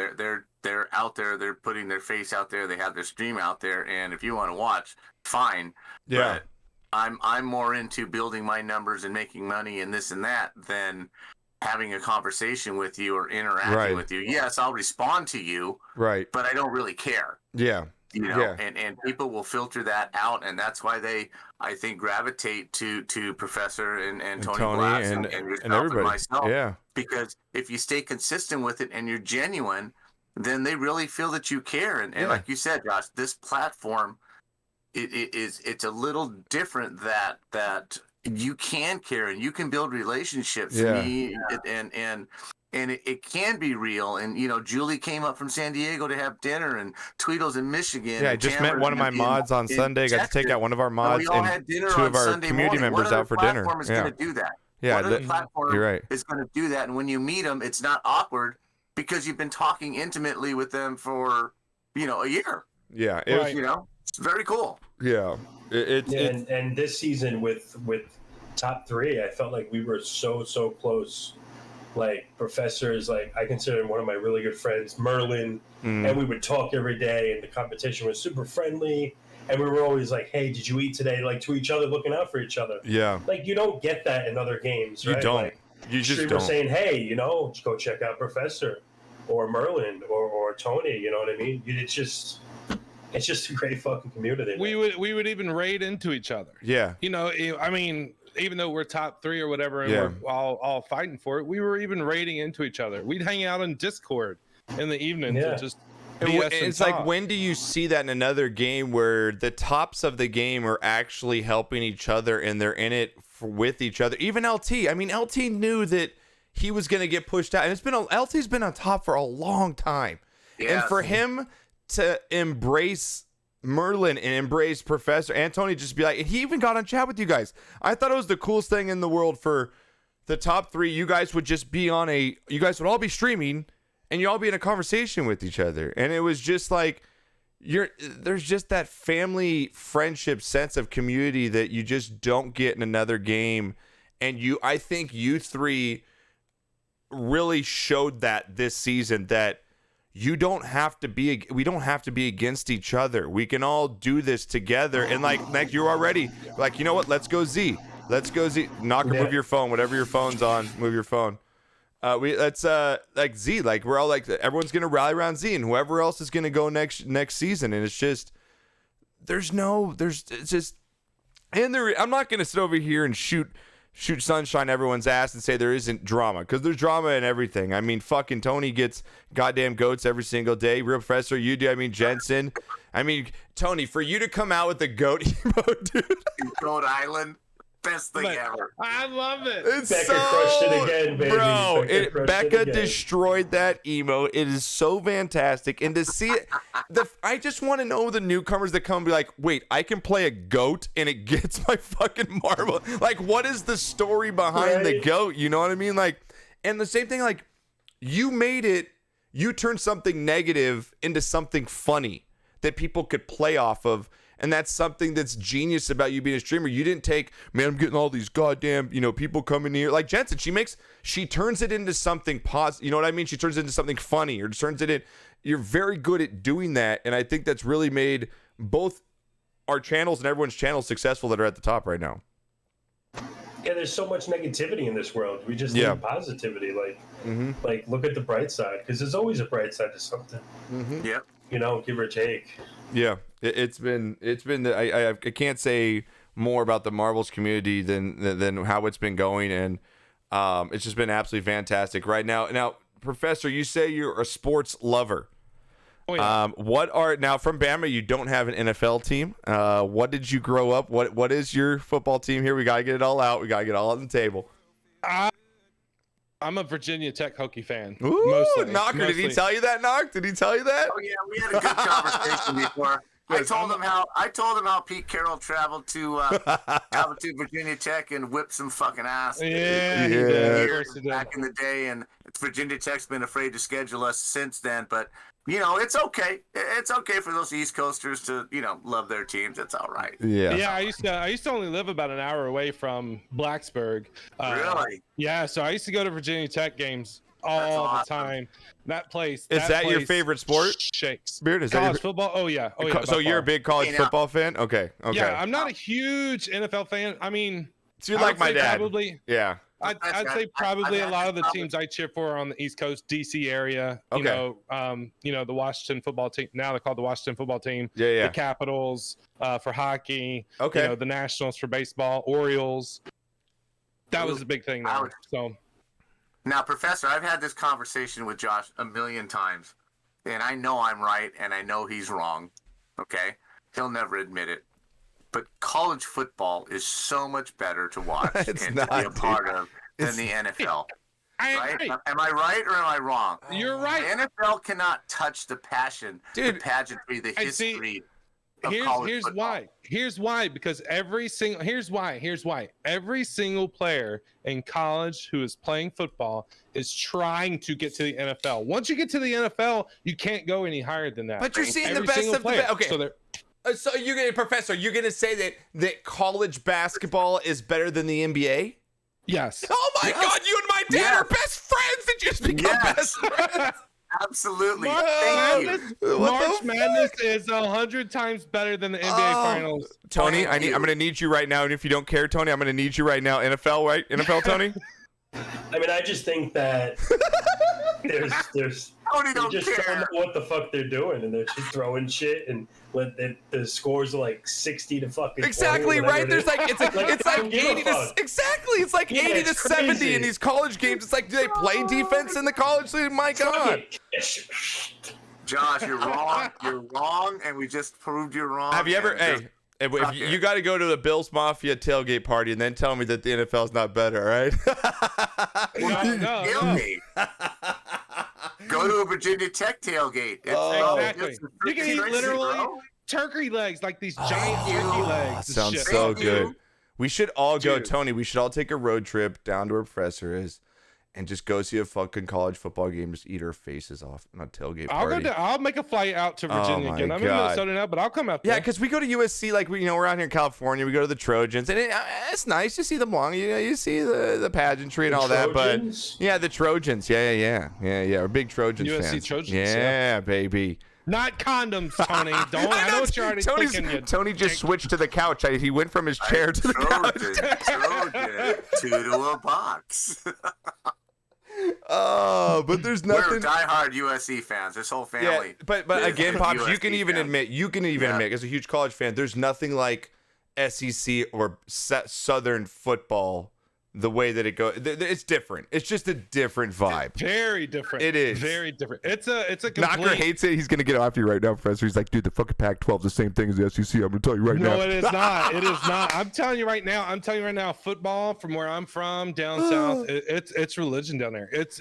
They're out there, they're putting their face out there, they have their stream out there, and if you want to watch, fine. Yeah. But I'm more into building my numbers and making money and this and that than having a conversation with you or interacting with you. Yes, I'll respond to you, Right. but I don't really care. Yeah. You know, and people will filter that out, and that's why they, I think, gravitate to Professor and Tony Glass and yourself everybody. and myself. Yeah. Because if you stay consistent with it and you're genuine, then they really feel that you care. And like you said, Josh, this platform, it's a little different that you can care and you can build relationships. And it can be real. And, you know, Julie came up from San Diego to have dinner, and Tweedle's in Michigan. Yeah, I just met one of my mods on Sunday. Got to take out one of our mods and two of our community members out for dinner. What other platform is going to do that? Yeah, what other platform you're right. is going to do that? And when you meet them, it's not awkward because you've been talking intimately with them for, you know, a year. Yeah. You know, it's very cool. Yeah. And this season with top 3, I felt like we were so close. Like, Professor is, like, I consider him one of my really good friends, Merlin, and we would talk every day, and the competition was super friendly, and we were always like, hey, did you eat today? Like, to each other, looking out for each other. Yeah. Like, you don't get that in other games, right? You don't. Like, You just don't. don't. Saying, hey, you know, go check out Professor or Merlin or Tony, you know what I mean? It's just a great fucking community. We would even raid into each other. Yeah. You know, I mean, even though we're top 3 or whatever, and we're all fighting for it, we were even raiding into each other. We'd hang out on Discord in the evenings and just BS. It's like, when do you see that in another game where the tops of the game are actually helping each other and they're in it with each other? Even LT. I mean, LT knew that he was going to get pushed out, and LT's been on top for a long time. Yeah, and for him to embrace Merlin and embrace Professor Antony, just be like, and he even got on chat with you guys. I thought it was the coolest thing in the world for the top 3. You guys would just be you guys would all be streaming and you all be in a conversation with each other. And it was just like, there's just that family friendship sense of community that you just don't get in another game. And I think you 3 really showed that this season, that we don't have to be against each other. We can all do this together. And like you're already like, you know what? Let's go Z. Knock or move your phone, whatever your phone's on, move your phone. Let's like Z, like we're all like, everyone's going to rally around Z, and whoever else is going to go next season. And it's just, I'm not going to sit over here and shoot sunshine everyone's ass and say there isn't drama, because there's drama in everything. I mean, fucking Tony gets goddamn goats every single day. Real Professor, you do. I mean, Jensen. I mean, Tony, for you to come out with the goat emote, dude. Goat Island. Best thing ever. I love it. Becca crushed it again, baby. Bro, Becca destroyed that emote. It is so fantastic. And to see it, I just want to know the newcomers that come and be like, wait, I can play a goat and it gets my fucking marble. Like, what is the story behind the goat? You know what I mean? Like, and the same thing, like, you turned something negative into something funny that people could play off of. And that's something that's genius about you being a streamer. You didn't take, man, I'm getting all these goddamn, people coming here. Like Jensen, she turns it into something positive. You know what I mean? She turns it into something funny, or turns it in. You're very good at doing that. And I think that's really made both our channels and everyone's channels successful that are at the top right now. Yeah, there's so much negativity in this world. We just need positivity. Like look at the bright side, because there's always a bright side to something. Yep. You know, give or take. Yeah, it's been. I can't say more about the marbles community than how it's been going, and it's just been absolutely fantastic right now. Now, Professor, you say you're a sports lover. Oh, yeah. What are now from Bama? You don't have an NFL team. What did you grow up? What is your football team here? We gotta get it all out. We gotta get it all on the table. I'm a Virginia Tech Hokie fan. Ooh, mostly. Knocker, did he tell you that? Knock, did he tell you that? Oh yeah, we had a good conversation before. I told him how Pete Carroll traveled to Virginia Tech and whipped some fucking ass. Yeah. Back in the day, and Virginia Tech's been afraid to schedule us since then. But you know, it's okay. It's okay for those East Coasters to love their teams. It's all right. Yeah. Yeah, I used to only live about an hour away from Blacksburg. Really? Yeah, so I used to go to Virginia Tech games all the time. That place. Is that your favorite sport? Shakes. Beard, is College football? Oh yeah. So you're a big college football fan? Okay. Yeah, I'm not a huge NFL fan. I mean, so you're like my dad. Probably. Yeah. I'd say probably a lot of the teams I cheer for are on the East Coast, DC area. You know, the Washington football team. Now they're called the Washington football team. Yeah. The Capitals for hockey. Okay. You know, the Nationals for baseball. Orioles. That was the big thing there. So. Now, Professor, I've had this conversation with Josh a million times, and I know I'm right, and I know he's wrong. Okay, he'll never admit it. But college football is so much better to watch and to be a part of than the NFL. Right? Am I right or am I wrong? You're right. The NFL cannot touch the passion, the pageantry, the history. Here's why. Here's why. Because every single player in college who is playing football is trying to get to the NFL. Once you get to the NFL, you can't go any higher than that. But you're seeing the best of the best. Okay. So you're gonna, Professor, you're gonna say that college basketball is better than the NBA? Yes. Oh my God, you and my dad are best friends. Did you just become best friends? Absolutely. March Madness is 100 times better than the NBA Finals. Tony, I'm going to need you right now, and if you don't care, Tony, I'm going to need you right now. NFL, right? NFL, Tony? I mean, I just think that there's Tony don't just care. don't know what the fuck they're doing, and they're just throwing shit, and the scores are like 60 to fucking 20, exactly right. There's like it's like 80 to exactly. It's like 80 to 70 in these college games. It's like, do they play defense in the college league? My God. Josh, you're wrong. You're wrong, and we just proved you're wrong. Have you ever? If you got to go to the Bills Mafia tailgate party and then tell me that the NFL is not better, all right? Kill me. Go to a Virginia Tech tailgate. Exactly. You can eat literally turkey legs, like these giant turkey legs. Sounds so good. We should all go, Tony. We should all take a road trip down to where Professor is and just go see a fucking college football game. Just eat our faces off on a tailgate party. I'll make a flight out to Virginia again. I'm in Minnesota now, but I'll come out there. Yeah, because we go to USC. Like we're out here in California. We go to the Trojans, and it's nice to see them long. You see the pageantry and all that. But yeah, the Trojans. Yeah. We're big Trojans USC fans. Trojans. Yeah, baby. Not condoms, Tony. I know what you're already thinking. Tony just switched to the couch. He went from his chair to the couch. Two to a box. But there's nothing. We're diehard USC fans. This whole family. Yeah, but again, Pops, you can even admit, as a huge college fan, there's nothing like SEC or Southern football. The way that it goes, it's different. It's just a different vibe. Very different. It is very different. It's a complete... Knocker hates it. He's gonna get off you right now, Professor. He's like, dude, the fucking Pac-12 is the same thing as the SEC. I'm gonna tell you right now. No, it is not. It is not. I'm telling you right now. Football from where I'm from, down south, it's religion down there. It's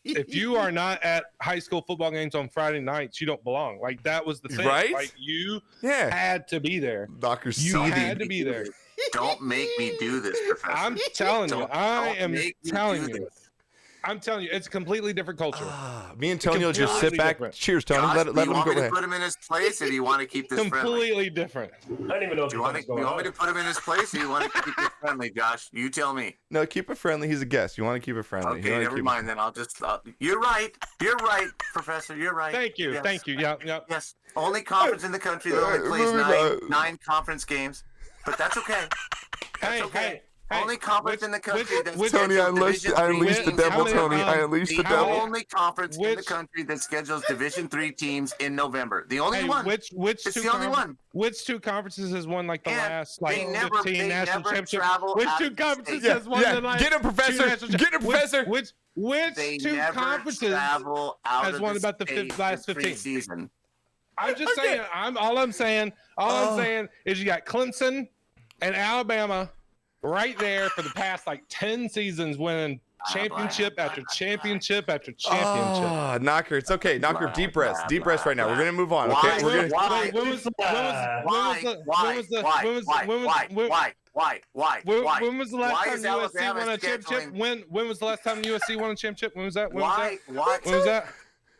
if you are not at high school football games on Friday nights, you don't belong. Like that was the thing. Right? Like you had to be there. You had to be there. Don't make me do this, Professor. I'm telling you. I'm telling you, it's a completely different culture. Me and Tony will just sit back. Different. Cheers, Tony. Josh, let him go ahead. Do you want me to put him in his place, or do you want to keep this completely different? I don't even know. Do you want me to put him in his place, or do you want to keep it friendly, Josh? You tell me. No, keep it friendly. He's a guest. You want to keep it friendly. Okay, never mind. Then I'll just. You're right. You're right, Professor. You're right. Thank you. Yes. Thank you. Yeah. Yes. Only conference in the country that only plays nine conference games, but that's okay. Hey, only conference in the country that's Tony, I unleashed the devil, Tony. I unleashed the devil. The only conference in the country that schedules Division III teams in November. The only one. Which it's the only one. Which two conferences has won like the last they 15 national championships? Which two conferences has won the last? Get him, Professor. Get him, Professor. Which two conferences has won about the last 15 season? I'm just saying. All I'm saying is you got Clemson and Alabama right there for the past like 10 seasons, winning championship after championship after championship. Oh, Knocker, it's okay. Knocker, deep breaths right now. We're gonna move on. Okay, we're gonna. When was the last time USC won a championship? When was the last time USC won a championship? When was that? When was that?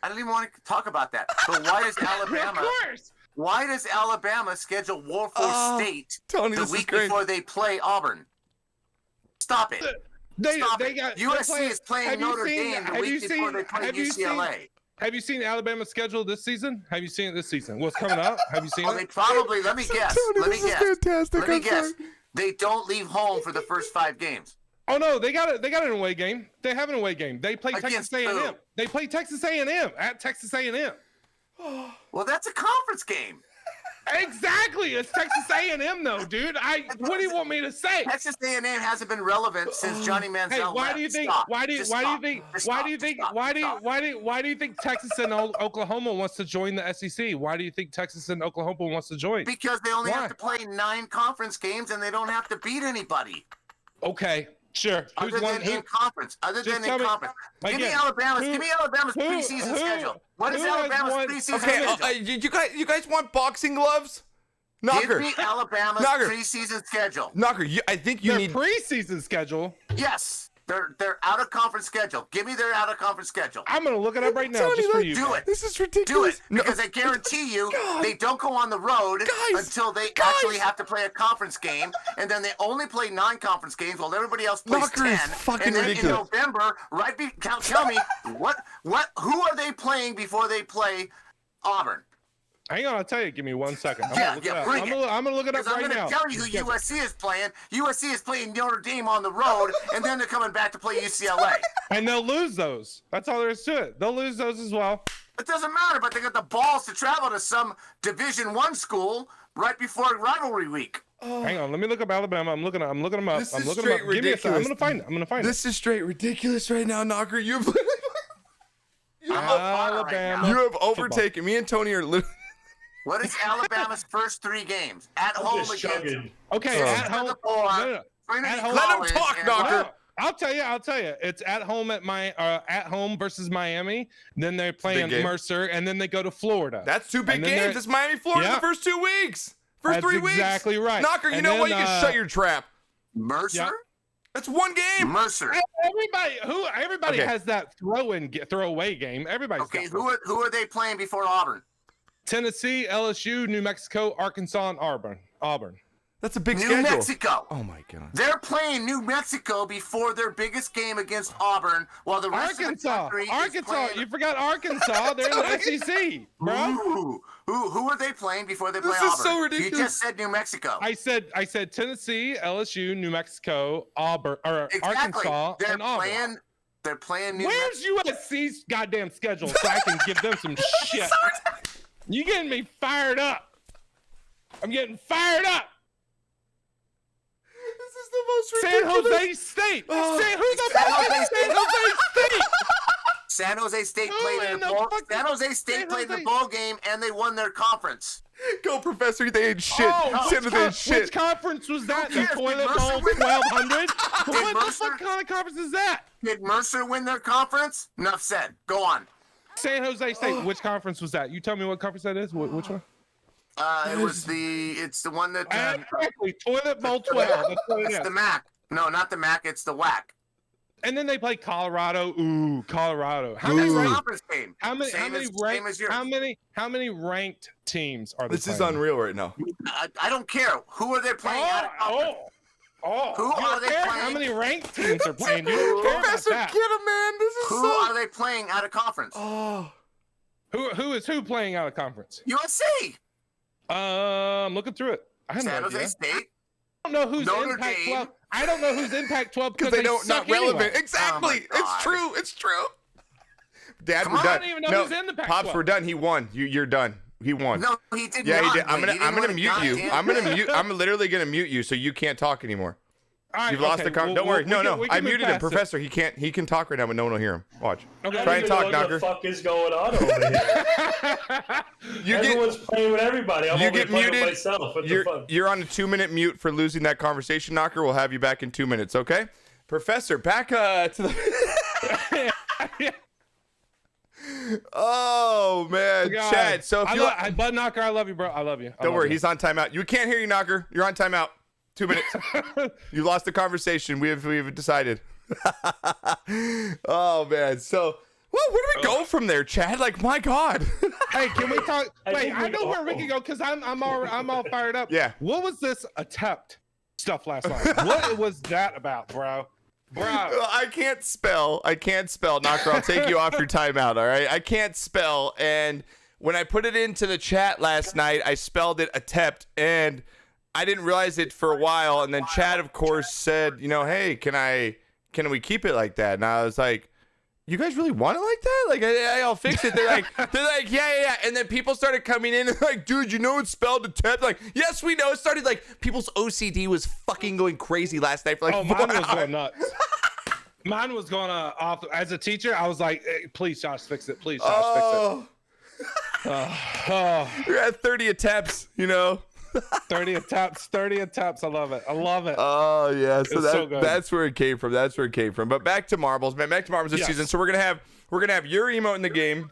I don't even want to talk about that. But why does Alabama? Of course. Why does Alabama schedule Warforce State Tony, the week before they play Auburn? Stop it. Stop it. USC is playing Notre Dame the week before they play UCLA. Have you seen Alabama's schedule this season? Have you seen it this season? What's coming up? Have you seen it? They probably. Let me guess. Tony, this is fantastic. Let me guess. They don't leave home for the first 5 games. Oh no, they got an away game. They have an away game. They play Texas A&M. They play Texas A&M at Texas A&M. Well, that's a conference game. Exactly. It's Texas A&M though, dude. What do you want me to say? Texas A&M hasn't been relevant since Johnny Manziel Hey, why left. do you think? Why do you think Texas and Oklahoma wants to join the SEC? Why do you think Texas and Oklahoma wants to join? Because they only have to play 9 conference games and they don't have to beat anybody. Okay. Sure. Other than in conference. Give me Alabama's preseason schedule. What is Alabama's preseason schedule? You guys want boxing gloves? Knocker. Give me Alabama's preseason schedule. Knocker, I think you need preseason schedule. Yes. Their out of conference schedule. Give me their out of conference schedule. I'm gonna look it up right now. Tony, just for you. Do it. This is ridiculous. Do it because I guarantee you they don't go on the road until they actually have to play a conference game, and then they only play 9 conference games while everybody else plays Knocker 10. is fucking and then ridiculous. in November, tell me who are they playing before they play Auburn? Hang on, I'll tell you. Give me 1 second. I'm gonna look it up right now. I'm gonna tell you who USC is playing. USC is playing Notre Dame on the road, and then they're coming back to play UCLA. And they'll lose those. That's all there is to it. They'll lose those as well. It doesn't matter, but they got the balls to travel to some Division I school right before rivalry week. Hang on, let me look up Alabama. I'm looking them up. This I'm is looking them straight up. Give me a second. ridiculous. I'm gonna find it. This is straight ridiculous right now, Knocker. You Alabama. You have overtaken me and Tony are literally. What is Alabama's first 3 games? At home against Okay, at home. Let him talk, Knocker. I'll tell you. It's at home at home versus Miami. Then they're playing Mercer, and then they go to Florida. That's 2 big games. It's Miami, Florida the first 2 weeks. First 3 weeks. Exactly right. Knocker, you know what? You can shut your trap. Mercer? Yeah. That's 1 game. Mercer. Everybody has that throwaway game. Everybody's okay. Who are they playing before Auburn? Tennessee, LSU, New Mexico, Arkansas, and Auburn. That's a big New schedule. Mexico. Oh my God. They're playing New Mexico before their biggest game against Auburn, while the rest of the country is playing... You forgot Arkansas. They're in the SEC, bro. Ooh. Who are they playing before they play Auburn? This is so ridiculous. You just said New Mexico. I said Tennessee, LSU, New Mexico, Auburn, or Arkansas, and Auburn. They're playing New Where's USC's goddamn schedule so I can give them some shit? You getting me fired up? I'm getting fired up. This is the most ridiculous. San Jose State. Who the fuck is San Jose State? San Jose State played in the bowl game and they won their conference. Go, Professor. They ain't shit. San Jose ain't shit. Which conference was that? The Toilet Bowl 1200? What the fuck kind of conference is that? Did Mercer win their conference? Enough said. Go on. San Jose State. Which conference was that? You tell me what conference that is. Which one? It's the one that. Exactly. Toilet Bowl 12. It's the MAC. No, not the MAC. It's the WAC. And then they play Colorado. Ooh, Colorado. How many ranked teams are they This is unreal right now. I don't care. Who are they playing? Who are they playing? How many ranked teams are playing? You don't care Professor, about that. get him, man. This is Who are they playing out of conference? Who playing out of conference? USC. I'm looking through it. I have San no idea. Jose State. I don't know who's Notre in Pac-12. I don't know who's in Pac-12 because they don't not relevant. Anyway. Exactly. Oh It's true. It's true. Dad, Come we're on. done. I don't even know who's in the Pac-12. Pops, we're done. He won. You're done. He won. No, he did Yeah, not. he did. I'm but he gonna didn't mute want you. a goddamn- I'm literally gonna mute you so you can't talk anymore. All right, You've lost okay, the con. we'll- Don't worry. we can- No. we I can move muted him, past it. Professor. He can talk right now, but no one will hear him. Watch. Okay. I Try don't and even talk, know what Knocker. the fuck is going on over here. You get Everyone's playing with everybody. I'm you only get playing muted. with myself. What the fuck? You're on a 2-minute mute for losing that conversation, Knocker. We'll have you back in 2 minutes, okay? Professor, back to the. Oh man, God. Chad. So if you Bud Knocker, I love you, bro. I love you. don't worry, he's on timeout. You can't hear you, Knocker. You're on timeout. 2 minutes. You lost the conversation. We've decided. Oh man. So, well, where do we go from there, Chad? Like, my God. Hey, can we talk? I Wait, think I we know where all- we can go because I'm all fired up. Yeah. What was this attempt stuff last night? What was that about, bro? Bro. I can't spell. Knocker, I'll take you off your timeout, all right? I can't spell. And when I put it into the chat last night, I spelled it attempt, and I didn't realize it for a while. And then Chad, of course, said, hey, can we keep it like that? And I was like, you guys really want it like that? Like, I'll fix it. They're like, yeah. And then people started coming in and like, dude, it's spelled attempt. Like, yes, we know. It started like people's OCD was fucking going crazy last night for like 4 Mine was hours. going nuts. Mine was going off. As a teacher, I was like, hey, please, Josh, fix it. Please, Josh, Oh, fix it. Oh, you're at 30 attempts, 30 attempts. I love it. Oh yeah, so, It's so good. that's where it came from. But back to marbles, man. Back to marbles this Yes. season. So we're gonna have your emote in the game.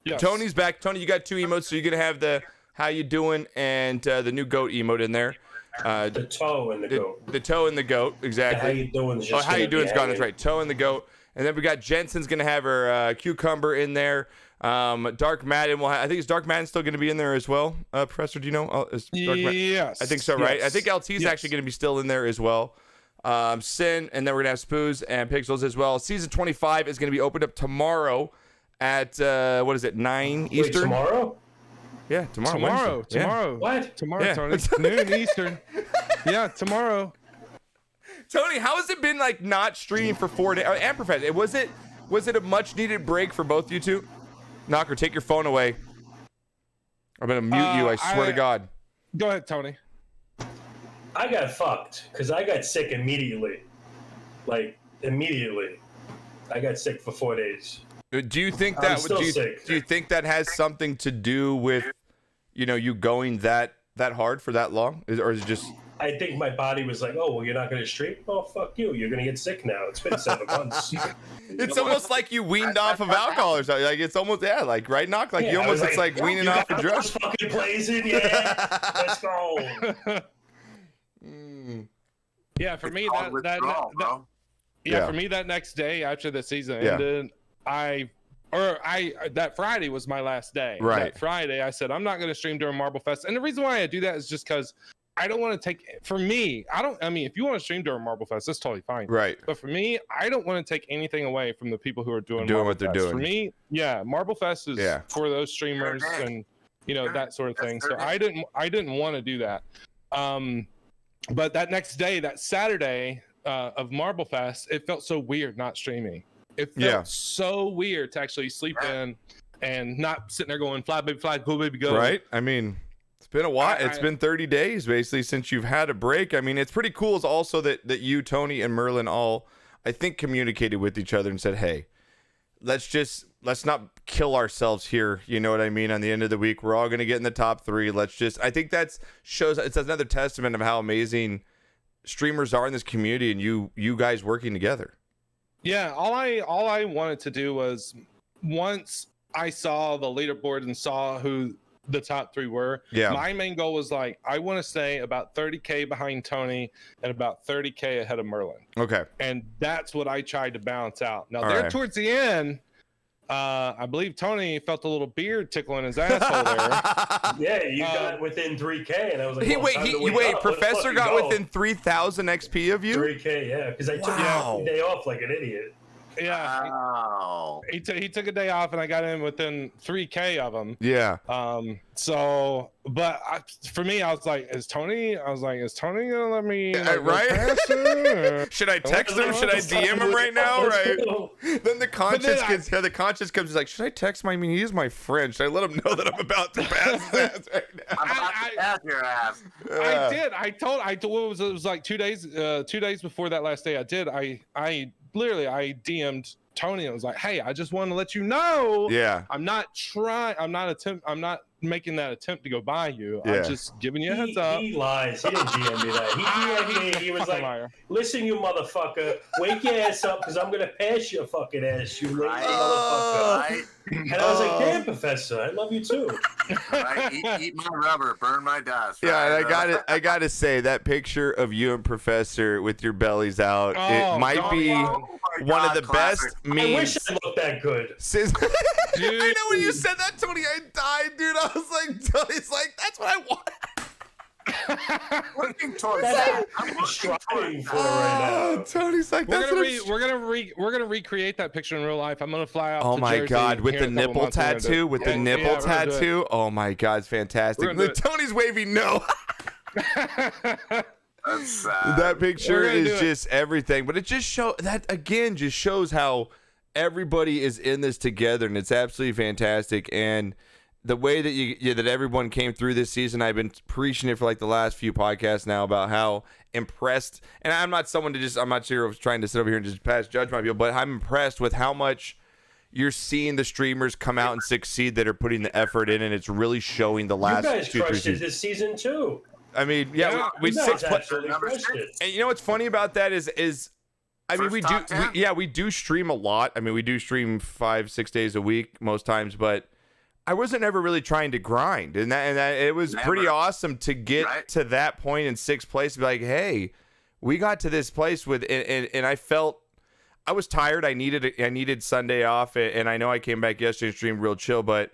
Yes. Tony's back. Tony, you got 2 emotes, so you're gonna have the how you doing and the new goat emote in there. The toe and the goat. The toe and the goat, exactly. How you doing? Oh, how you doing's gone. That's right. Toe and the goat. And then we got Jensen's gonna have her cucumber in there. Dark Madden will. I think is Dark Madden still gonna be in there as well. Professor, do you know? Is Dark Madden- Yes. I think so, right? I think LT's Yes. actually gonna be still in there as well. Sin, and then we're gonna have Spoos and Pixels as well. Season 25 is gonna be opened up tomorrow at 9 Eastern. Wait, tomorrow? Yeah, tomorrow. Tomorrow. Wednesday. Yeah. Tomorrow. What? Tomorrow, Yeah. Tony. Noon Eastern. Yeah, tomorrow. Tony, how has it been like not streaming for 4 days? And Professor, was it a much needed break for both you two? Knocker, take your phone away. I'm gonna mute you. I swear to God. Go ahead, Tony. I got fucked because I got sick immediately. Like, immediately. I got sick for 4 days. Do you think I'm that still sick. do you think that has something to do with you going that hard for that long? Or is it just I think my body was like, oh, well, you're not going to stream? Oh, fuck you. You're going to get sick now. It's been 7 months. it's almost like you weaned off of alcohol or something. Like it's almost like right knock like Yeah, you I almost was it's like weaning you off got a those drug. fucking plays in, yeah. Let's go. Yeah, for me Called withdrawal, bro. Yeah. for me that next day after the season Yeah. ended, that Friday was my last day. Right. That Friday, I said I'm not going to stream during Marble Fest, and the reason why I do that is just because I don't want to take. For me, I mean, if you want to stream during Marble Fest, that's totally fine. Right. But for me, I don't want to take anything away from the people who are doing Doing Marble what they're Fest. doing. For me, yeah, Marble Fest is Yeah. for those streamers Sure. and that sort of That's thing. their So I didn't want to do that. But that next day, that Saturday of Marble Fest, it felt so weird not streaming. It felt Yeah. so weird to actually sleep in and not sitting there going fly baby fly, go baby go. Right? I mean, it's been a while. It's I- been 30 days basically since you've had a break. I mean, it's pretty cool. Is also that you, Tony, and Merlin all, I think, communicated with each other and said, "Hey, let's not kill ourselves here." You know what I mean? On the end of the week, we're all gonna get in the top 3. I think it's another testament of how amazing streamers are in this community and you guys working together. Yeah, all I wanted to do was once I saw the leaderboard and saw who the top 3 were. Yeah. My main goal was like I want to stay about 30K behind Tony and about 30K ahead of Merlin, Okay. and that's what I tried to balance out. Now All there right. towards the end, I believe Tony felt a little beard tickling his asshole there. Yeah, you got within 3K, and I was like, He well, time to wake up. Let's Professor fucking got go. within 3,000 XP of you? 3K, yeah, because I took Wow. the day off like an idiot. Yeah. Oh. He took a day off, and I got in within 3K of him. Yeah. So, but for me, I was like, is Tony gonna let me right? pass it, Should I text him? Should I DM him right now? Right. Then the conscience comes like, should I text him? I mean, he's my friend. Should I let him know that I'm about to pass this right now? I'm about to pass your ass. I did. It was like 2 days. 2 days before that last day, I did. I DM'd Tony and was like, hey, I just want to let you know. Yeah. I'm not making that attempt to go by you. Yeah. I'm just giving you a heads up. He lies. He didn't GM me that. He DM'd me. He was like, liar. listen, you motherfucker, wake your ass up because I'm going to pass your fucking ass, you lazy motherfucker. Right? And I was like, damn, Professor, I love you too. Right? Eat my rubber, burn my dust. Yeah, right? and I gotta say that picture of you and Professor with your bellies out, it might be one of the best memes. I wish I looked that good. I know when you said that, Tony, I died, dude. I was like, Tony's like, that's what I want. Working towards That's that. I'm I'm working striving towards for it that. right now. Tony's like, We're that's gonna recreate that picture in real life. I'm gonna fly out. Oh to my Jersey God, with here the in a couple nipple months. We're gonna do it. tattoo, with the nipple we're gonna do it. tattoo. Oh my God, it's fantastic. We're gonna do it. Tony's waving no. That's sad. That picture We're gonna do is it. just everything, but it just just shows how everybody is in this together, and it's absolutely fantastic. And the way that that everyone came through this season, I've been preaching it for like the last few podcasts now about how impressed. And I'm not someone to just, I'm not sure I was trying to sit over here and just pass judgment on people, but I'm impressed with how much you're seeing the streamers come out and succeed that are putting the effort in, and it's really showing the last You guys 2-3 crushed it seasons. this season too. I mean, yeah, we You guys six. absolutely crushed it. And you know what's funny about that is I mean, First top 10. we do stream a lot. I mean, we do stream 5-6 days a week most times, but I wasn't ever really trying to grind, and that it was Never. pretty awesome to get Right. to that point in sixth place. Be like, hey, we got to this place with, and I felt I was tired. I needed Sunday off, and I know I came back yesterday and streamed real chill, but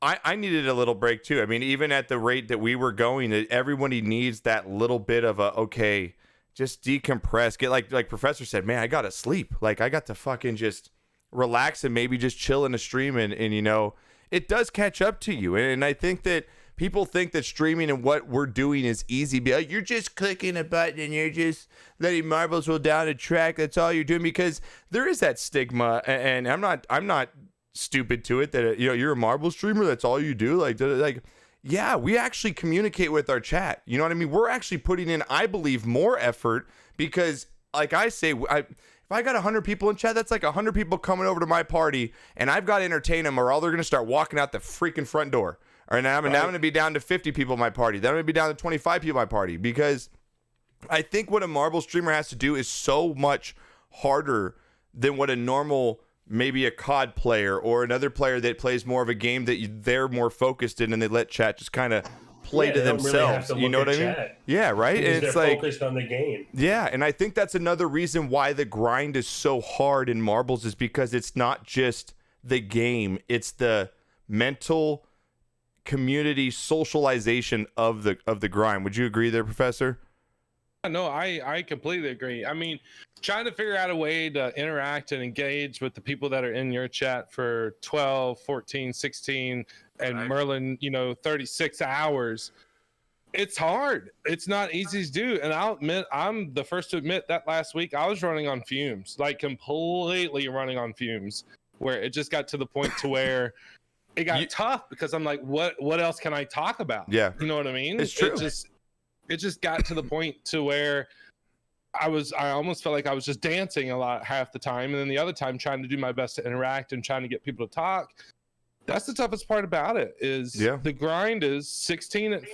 I needed a little break too. I mean, even at the rate that we were going, everybody needs that little bit of okay, just decompress. Get like Professor said, man, I got to sleep. Like I got to fucking just relax and maybe just chill in a stream, and you know, it does catch up to you. And I think that people think that streaming and what we're doing is easy. Be like, you're just clicking a button and you're just letting marbles roll down a track. That's all you're doing, because there is that stigma, and I'm not stupid to it that you're a marble streamer, that's all you do. Like yeah, we actually communicate with our chat, you know what I mean? We're actually putting in, I believe, more effort, because like I say, if I got 100 people in chat, that's like 100 people coming over to my party, and I've got to entertain them, or all they're gonna start walking out the freaking front door. All right, now I'm gonna be down to 50 people in my party, then I'm gonna be down to 25 people in my party, because I think what a marble streamer has to do is so much harder than what a normal, maybe a COD player or another player that plays more of a game that they're more focused in, and they let chat just kind of play to they don't really have themselves. to You know look what I at mean? chat. Yeah, right. Because And it's they're like, focused on the game. yeah, and I think that's another reason why the grind is so hard in marbles, is because it's not just the game; it's the mental community socialization of the grind. Would you agree there, Professor? No, I completely agree. I mean, trying to figure out a way to interact and engage with the people that are in your chat for 12, 14, 16, and Right. Merlin, 36 hours. It's hard. It's not easy to do. And I'll admit, I'm the first to admit that last week I was running on fumes, like completely running on fumes, where it just got to the point to where it got tough, because I'm like, what else can I talk about? Yeah. You know what I mean? It's true. It just got to the point to where I almost felt like I was just dancing a lot half the time, and then the other time trying to do my best to interact and trying to get people to talk. That's the toughest part about it, is the grind is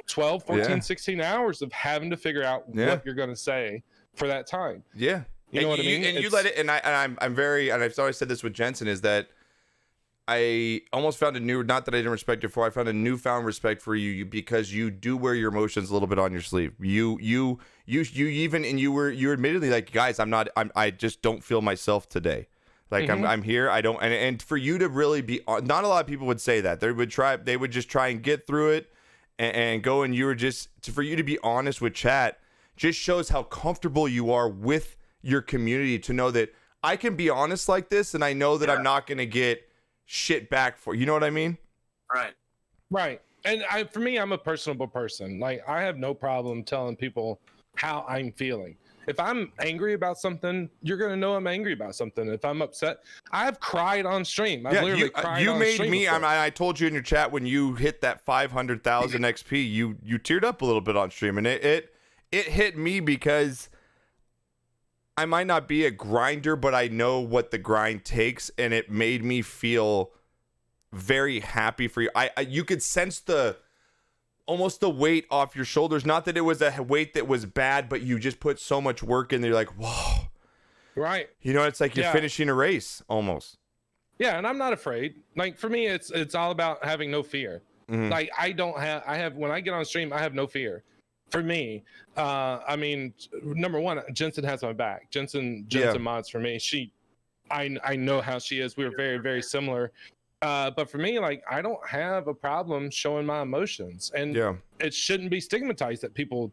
12, 14, 16 hours of having to figure out what you're going to say for that time. Yeah. You know what I mean? And you let it, and I'm very, and I've always said this with Jensen, is that I almost found not that I didn't respect you before, I found a newfound respect for you, because you do wear your emotions a little bit on your sleeve. You even, and you're admittedly like, guys, I just don't feel myself today. Like I'm here. I don't, and for you to really be, not a lot of people would say that. They would just try and get through it and go, and you were for you to be honest with chat just shows how comfortable you are with your community, to know that I can be honest like this, and I know that I'm not going to get shit back for, you know what I mean? Right. And for me, I'm a personable person. Like, I have no problem telling people how I'm feeling. If I'm angry about something, you're going to know I'm angry about something. If I'm upset, I've cried on stream. I've literally cried on stream. You made me, I told you in your chat when you hit that 500,000 XP, you teared up a little bit on stream, and it hit me because I might not be a grinder, but I know what the grind takes, and it made me feel very happy for you. You could sense almost the weight off your shoulders. Not that it was a weight that was bad, but you just put so much work in there. You're like, whoa. Right. You know, it's like you're finishing a race almost. Yeah, and I'm not afraid. Like, for me, it's all about having no fear. Mm-hmm. Like, I have when I get on stream, I have no fear. For me, I mean, number one, Jensen has my back. Jensen mods for me. I know how she is. We're very, very similar. But for me, like, I don't have a problem showing my emotions, and it shouldn't be stigmatized that people,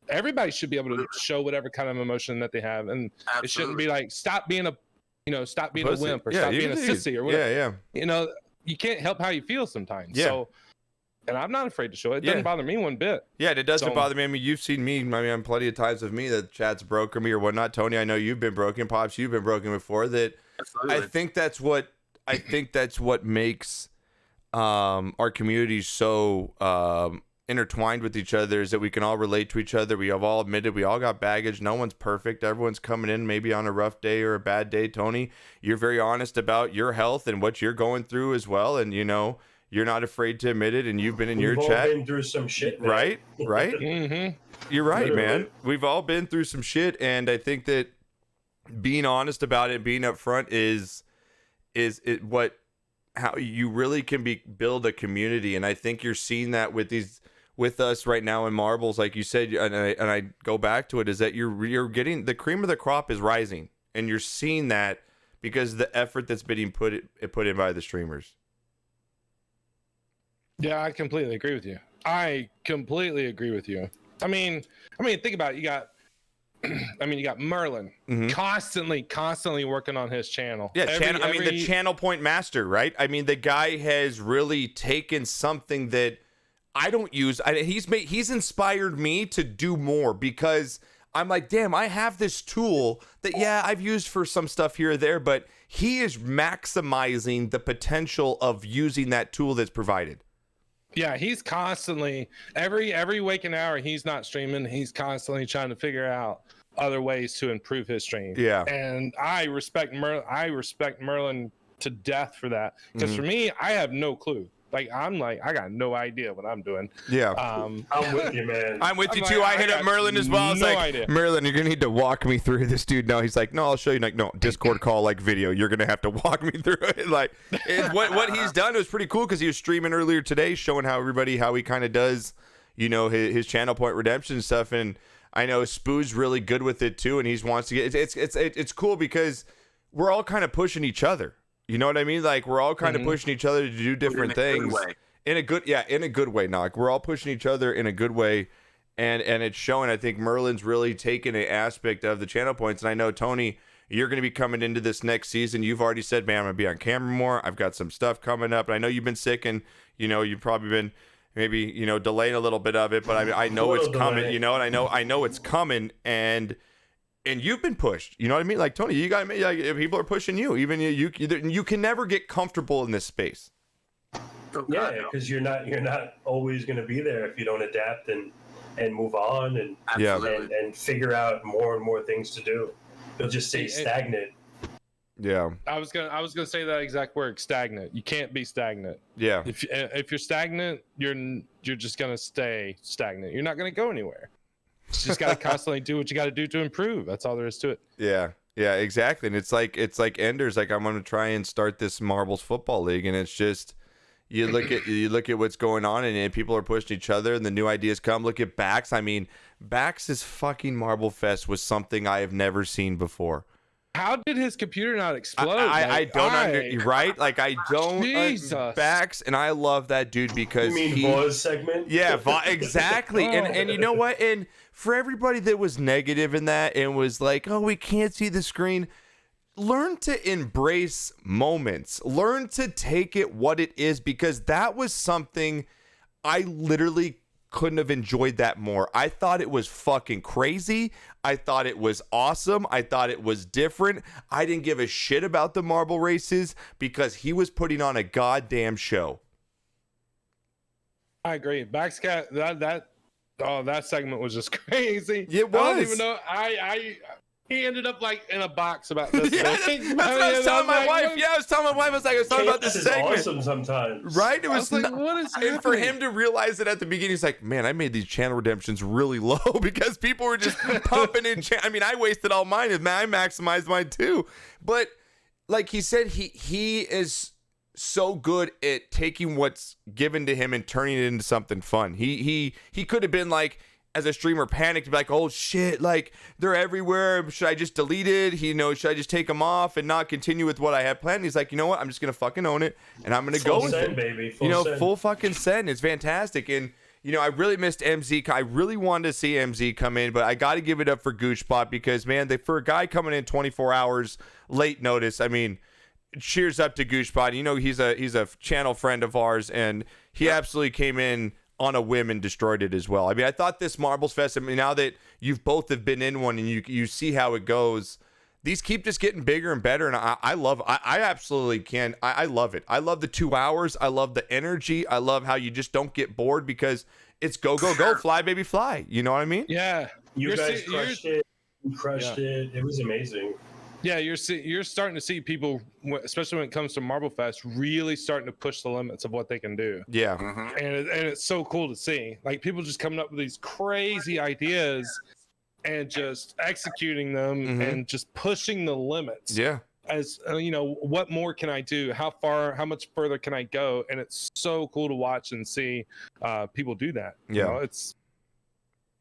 everybody should be able to show whatever kind of emotion that they have, and it shouldn't be like stop being a wimp or stop being a sissy or whatever. Yeah. You can't help how you feel sometimes. Yeah. So, and I'm not afraid to show it. It doesn't bother me one bit. Yeah, it doesn't bother me. I mean, you've seen me. I mean, plenty of times with me that chat's broken me or whatnot. Tony, I know you've been broken. Pops, you've been broken before. That absolutely. I think that's what makes our community so intertwined with each other, is that we can all relate to each other. We have all admitted we all got baggage. No one's perfect. Everyone's coming in maybe on a rough day or a bad day. Tony, you're very honest about your health and what you're going through as well, and you're not afraid to admit it, and you've been in your chat. We've been through some shit, man. Right? Mm-hmm. You're right, man. We've all been through some shit, and I think that being honest about it, being upfront is how you really can build a community. And I think you're seeing that with us right now in Marbles, like you said, and I go back to it, is that you're getting the cream of the crop is rising, and you're seeing that because of the effort that's being put in by the streamers. Yeah, I completely agree with you. I mean, think about it. You got Merlin constantly working on his channel. Yeah, the channel point master, right? I mean, the guy has really taken something that I don't use. He's inspired me to do more, because I'm like, damn, I have this tool that I've used for some stuff here or there, but he is maximizing the potential of using that tool that's provided. Yeah, he's constantly every waking hour he's not streaming, he's constantly trying to figure out other ways to improve his stream. Yeah. And I respect Merlin to death for that. Because for me, I have no clue. Like, I got no idea what I'm doing. Yeah. I'm with you, man. I'm with you too. I hit up Merlin as well. I was like, Merlin, you're gonna need to walk me through this, dude. No, he's like, no, I'll show you. Like, no, Discord call, like video. You're gonna have to walk me through it. Like, what he's done was pretty cool, because he was streaming earlier today, showing how he kind of does, his channel point redemption stuff. And I know Spoo's really good with it too, and he wants to get. It's cool because we're all kind of pushing each other. You know what I mean? Like, we're all kind of pushing each other to do different things in a good way. Knock. We're all pushing each other in a good way, and it's showing. I think Merlin's really taken an aspect of the channel points, and I know, Tony, you're going to be coming into this next season. You've already said, man, I'm going to be on camera more. I've got some stuff coming up, and I know you've been sick, and you've probably been maybe delaying a little bit of it, but I know it's coming. And I know it's coming, and you've been pushed. You know what I mean? Like, Tony, you got me. Like, people are pushing you. Even you can never get comfortable in this space. Yeah, because you're not always going to be there if you don't adapt and move on and figure out more and more things to do. You'll just stay stagnant. Yeah. I was gonna say that exact word, stagnant. You can't be stagnant. Yeah. If you're stagnant, you're just gonna stay stagnant. You're not gonna go anywhere. You just got to constantly do what you got to do to improve. That's all there is to it. Yeah, exactly. And it's like Ender's like, I'm going to try and start this Marbles football league, and it's just you look at what's going on, and people are pushing each other, and the new ideas come. Look at Bax. I mean, Bax's fucking Marble Fest was something I have never seen before. How did his computer not explode? I don't right? Like I don't Jesus. Bax, and I love that dude because you mean Vo's segment? Yeah, exactly. And you know what? And for everybody that was negative in that and was like, "Oh, we can't see the screen." Learn to embrace moments. Learn to take it what it is, because that was something I literally couldn't have enjoyed that more. I thought it was fucking crazy. I thought it was awesome. I thought it was different. I didn't give a shit about the marble races because he was putting on a goddamn show. I agree. Backscat, that segment was just crazy. It was. I don't even know. He ended up like in a box about this thing. That's what I was telling my wife. Yeah, I was telling my wife. I was talking about this segment. Awesome sometimes. Right? It was like, what is happening? And for him to realize it at the beginning, he's like, man, I made these channel redemptions really low because people were just pumping in. I mean, I wasted all mine, and I maximized mine too. But like he said, he is so good at taking what's given to him and turning it into something fun. He could have been like, as a streamer, panicked, like, oh shit, like they're everywhere. Should I just delete it? Should I just take them off and not continue with what I had planned? He's like, you know what? I'm just gonna fucking own it, and I'm gonna go with it, baby. Full fucking send. It's fantastic, and I really missed MZ. I really wanted to see MZ come in, but I got to give it up for Goochbot because, man, for a guy coming in 24 hours late notice, I mean, cheers up to Goochbot. He's a channel friend of ours, and he absolutely came in on a whim and destroyed it as well. I mean, I thought this Marbles Fest, I mean, now that you've both have been in one and you see how it goes, these keep just getting bigger and better, and I love it. I absolutely can. I love it. I love the 2 hours. I love the energy. I love how you just don't get bored because it's go, fly, baby, fly. You know what I mean? Yeah. You guys crushed it. You crushed it. It was amazing. Yeah, you're starting to see people, especially when it comes to Marble Fest, really starting to push the limits of what they can do. Yeah. Mm-hmm. And it's so cool to see. Like, people just coming up with these crazy ideas and just executing them and just pushing the limits. Yeah. As what more can I do? How much further can I go? And it's so cool to watch and see people do that. Yeah.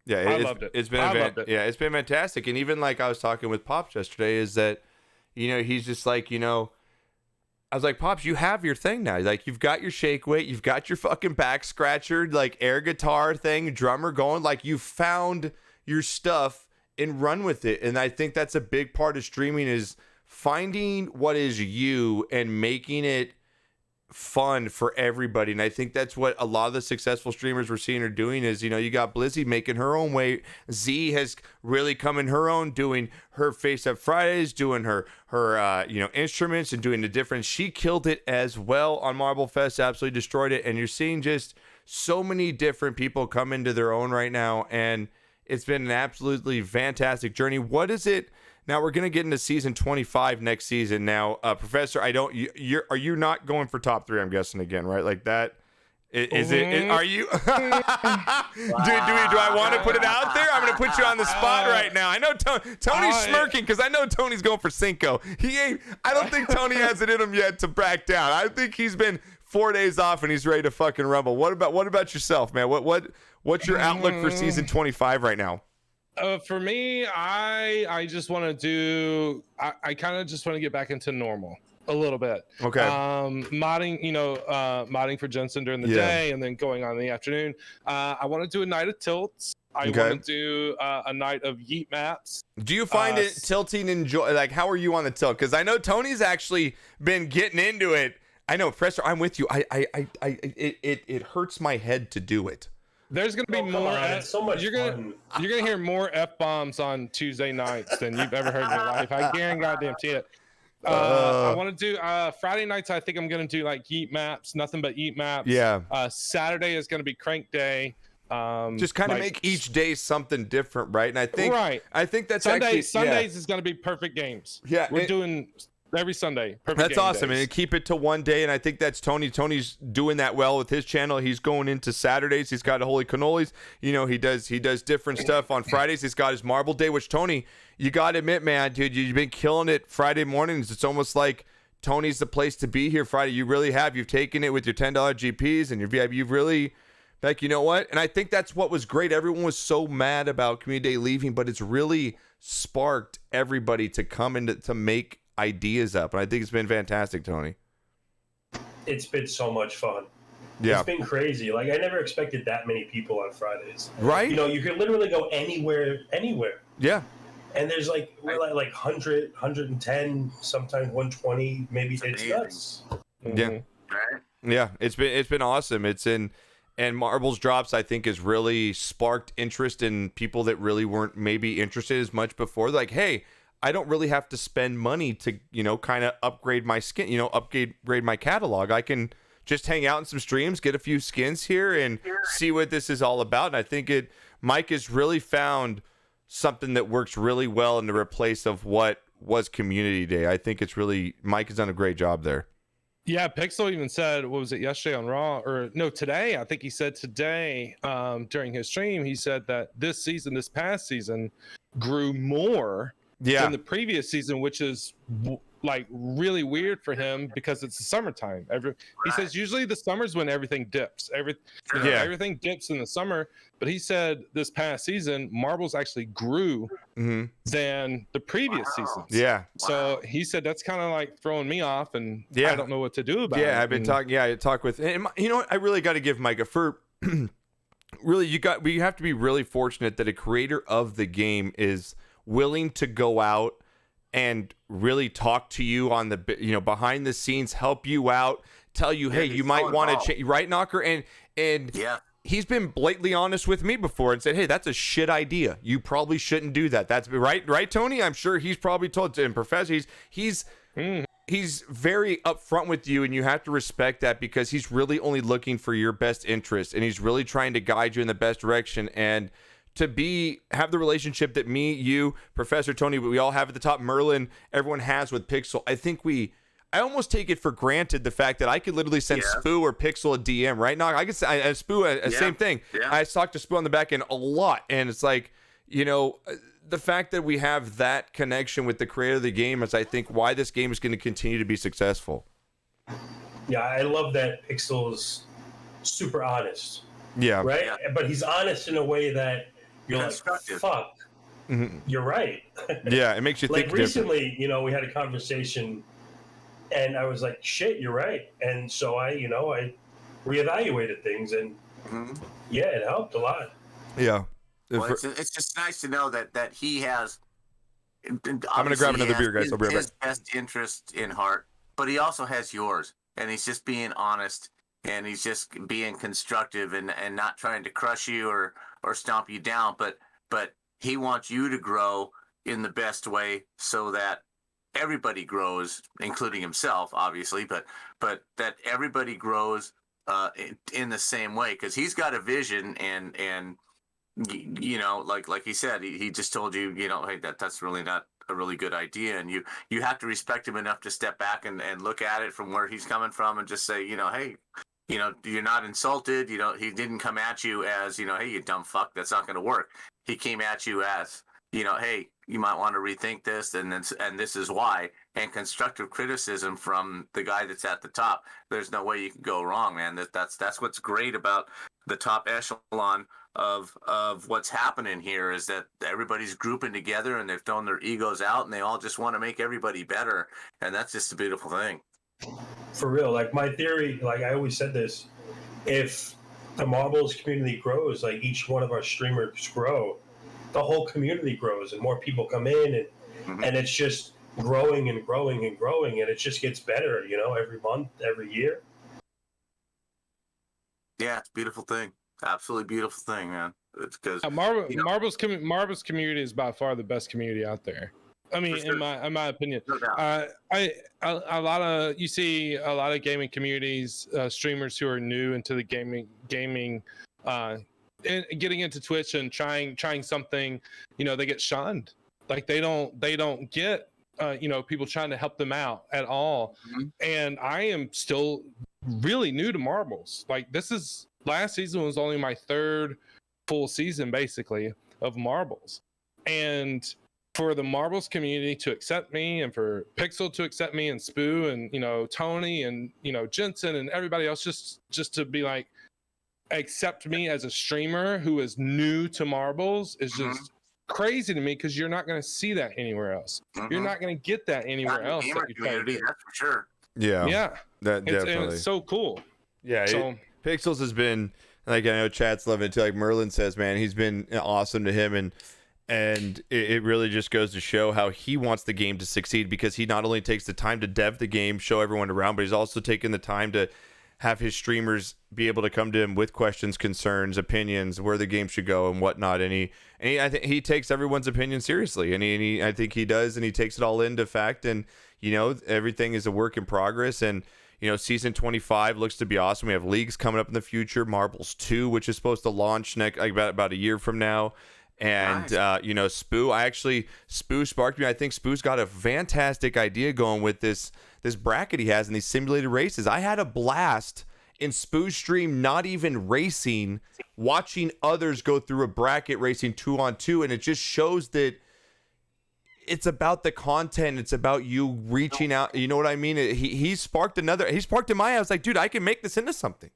I loved it. It's been fantastic. And even like I was talking with Pops yesterday, is that, he's just like, I was like, Pops, you have your thing now. Like, you've got your shake weight, you've got your fucking back scratcher, like air guitar thing, drummer going. Like, you found your stuff and run with it. And I think that's a big part of streaming, is finding what is you and making it fun for everybody. And I think that's what a lot of the successful streamers we're seeing are doing. Is, you got Blizzy making her own way. Z has really come in her own, doing her Face Up Fridays, doing her instruments and doing the difference. She killed it as well on Marble Fest, absolutely destroyed it. And you're seeing just so many different people come into their own right now, and it's been an absolutely fantastic journey. What is it? Now we're gonna get into season 25 next season. Now, Professor, are you not going for top 3? I'm guessing again, right? Like that. Is it? Are you? Do I want to put it out there? I'm gonna put you on the spot right now. I know Tony's smirking because I know Tony's going for Cinco. He ain't. I don't think Tony has it in him yet to back down. I think he's been 4 days off and he's ready to fucking rumble. What about yourself, man? What's your outlook for season 25 right now? For me, I just want to do. I kind of just want to get back into normal a little bit. Okay. Modding, modding for Jensen during the day, and then going on in the afternoon. I want to do a night of tilts. I want to do a night of Yeet maps. Do you find it tilting enjoy? Like, how are you on the tilt? Because I know Tony's actually been getting into it. I know, Professor. I'm with you. It hurts my head to do it. There's gonna be more. It's so much you're fun. gonna hear more F-bombs on Tuesday nights than you've ever heard in your life. I guarantee it. I want to do Friday nights. I think I'm gonna do like Yeet maps, nothing but Yeet maps. Yeah. Saturday is gonna be Crank Day. Just kind of make each day something different, right? And I think that's Sundays is gonna be perfect games. Yeah, we're doing every Sunday. That's awesome, and keep it to one day. And I think that's Tony. Tony's doing that well with his channel. He's going into Saturdays. He's got a Holy Cannolis. He does different stuff on Fridays. He's got his Marble Day, which Tony, you got to admit, man, dude, you've been killing it Friday mornings. It's almost like Tony's the place to be here Friday. You really have. You've taken it with your $10 GPs, and you've really, like, you know what? And I think that's what was great. Everyone was so mad about Community Day leaving, but it's really sparked everybody to come into to make ideas up. And I think it's been fantastic, Tony. It's been so much fun. Yeah. It's been crazy. Like, I never expected that many people on Fridays. Right? You know, you can literally go anywhere. Yeah. And there's like 100, 110, sometimes 120, maybe. It's nuts. Yeah. Right? Yeah, it's been awesome. And Marbles Drops, I think, has really sparked interest in people that really weren't maybe interested as much before. Like, hey, I don't really have to spend money to, kind of upgrade my skin, upgrade my catalog. I can just hang out in some streams, get a few skins here, and see what this is all about. And I think Mike has really found something that works really well in the replace of what was Community Day. I think Mike has done a great job there. Yeah, Pixel even said, what was it, yesterday on Raw? Or no, today. I think he said today during his stream, he said that this past season, grew more than the previous season, which is like really weird for him because it's the summertime. He says usually the summer's when everything dips. Everything dips in the summer. But he said this past season, Marbles actually grew than the previous seasons. Yeah. So he said that's kind of like throwing me off, and I don't know what to do about it. Yeah, I've been talking. Yeah, I talk with. And you know what? I really got to give Micah for. Really, we have to be really fortunate that a creator of the game is willing to go out and really talk to you on the behind the scenes, help you out, tell you, hey, you might want to change, right, Knocker? And he's been blatantly honest with me before and said, hey, that's a shit idea. You probably shouldn't do that. That's right, Tony? I'm sure he's probably told to him, Professor. He's very upfront with you, and you have to respect that because he's really only looking for your best interest, and he's really trying to guide you in the best direction. And to have the relationship that me, you, Professor Tony, we all have at the top, Merlin, everyone has with Pixel. I think I almost take it for granted the fact that I could literally send Spoo or Pixel a DM right now. I could say Spoo same thing. Yeah. I talked to Spoo on the back end a lot, and it's like, the fact that we have that connection with the creator of the game is, I think, why this game is going to continue to be successful. Yeah, I love that Pixel's super honest. Yeah. Right? Yeah. But he's honest in a way that you're like, fuck, you're right. Yeah, it makes you think. Like recently, we had a conversation, and I was like, shit, you're right. And so I reevaluated things, and it helped a lot. Yeah. Well, it's just nice to know that he has. I'm going to grab another beer, guys. I'll be right back. His best interest in heart, but he also has yours, and he's just being honest, and he's just being constructive and not trying to crush you or stomp you down, but he wants you to grow in the best way so that everybody grows, including himself, obviously, but that everybody grows in the same way, because he's got a vision, and like he said, he just told you, hey, that's really not a really good idea, and you have to respect him enough to step back and look at it from where he's coming from and just say, hey, you're not insulted. He didn't come at you as, hey, you dumb fuck, that's not going to work. He came at you as, hey, you might want to rethink this, and this is why. And constructive criticism from the guy that's at the top. There's no way you can go wrong, man. That's what's great about the top echelon of what's happening here, is that everybody's grouping together and they've thrown their egos out and they all just want to make everybody better. And that's just a beautiful thing. For real. Like, my theory, like I always said this, if the Marbles community grows, like each one of our streamers grow, the whole community grows and more people come in, and it's just growing and growing and growing, and it just gets better, every month, every year. Yeah, it's a beautiful thing. Absolutely beautiful thing, man. It's because Marbles community is by far the best community out there. I mean, sure. in my opinion, no doubt. You see a lot of gaming communities, streamers who are new into the gaming, and getting into Twitch and trying something, they get shunned. Like they don't get, people trying to help them out at all. And I am still really new to Marbles. Like, last season was only my third full season, basically, of Marbles. And for the Marbles community to accept me, and for Pixel to accept me, and Spoo, and Tony, and Jensen, and everybody else, just to be like, accept me as a streamer who is new to Marbles, is just crazy to me because you're not going to see that anywhere else. You're not going to get that anywhere Not in the else. gamer That you try to community, do. that's for sure. Yeah. Yeah, That and definitely. it's so cool. Yeah, So Pixels has been, like, I know Chat's loving it too. Like Merlin says, man, he's been awesome to him, and it really just goes to show how he wants the game to succeed, because he not only takes the time to dev the game, show everyone around, but he's also taken the time to have his streamers be able to come to him with questions, concerns, opinions, where the game should go and whatnot. And I think he takes everyone's opinion seriously, and I think he does, and he takes it all into fact. And everything is a work in progress. And season 25 looks to be awesome. We have leagues coming up in the future, Marbles 2, which is supposed to launch about a year from now. And Nice. Spoo sparked me. I think Spoo's got a fantastic idea going with this bracket he has in these simulated races. I had a blast in Spoo's stream, not even racing, watching others go through a bracket racing 2-on-2, and it just shows that it's about the content. It's about you reaching out. You know what I mean? He sparked in my eye. I was like, dude, I can make this into something.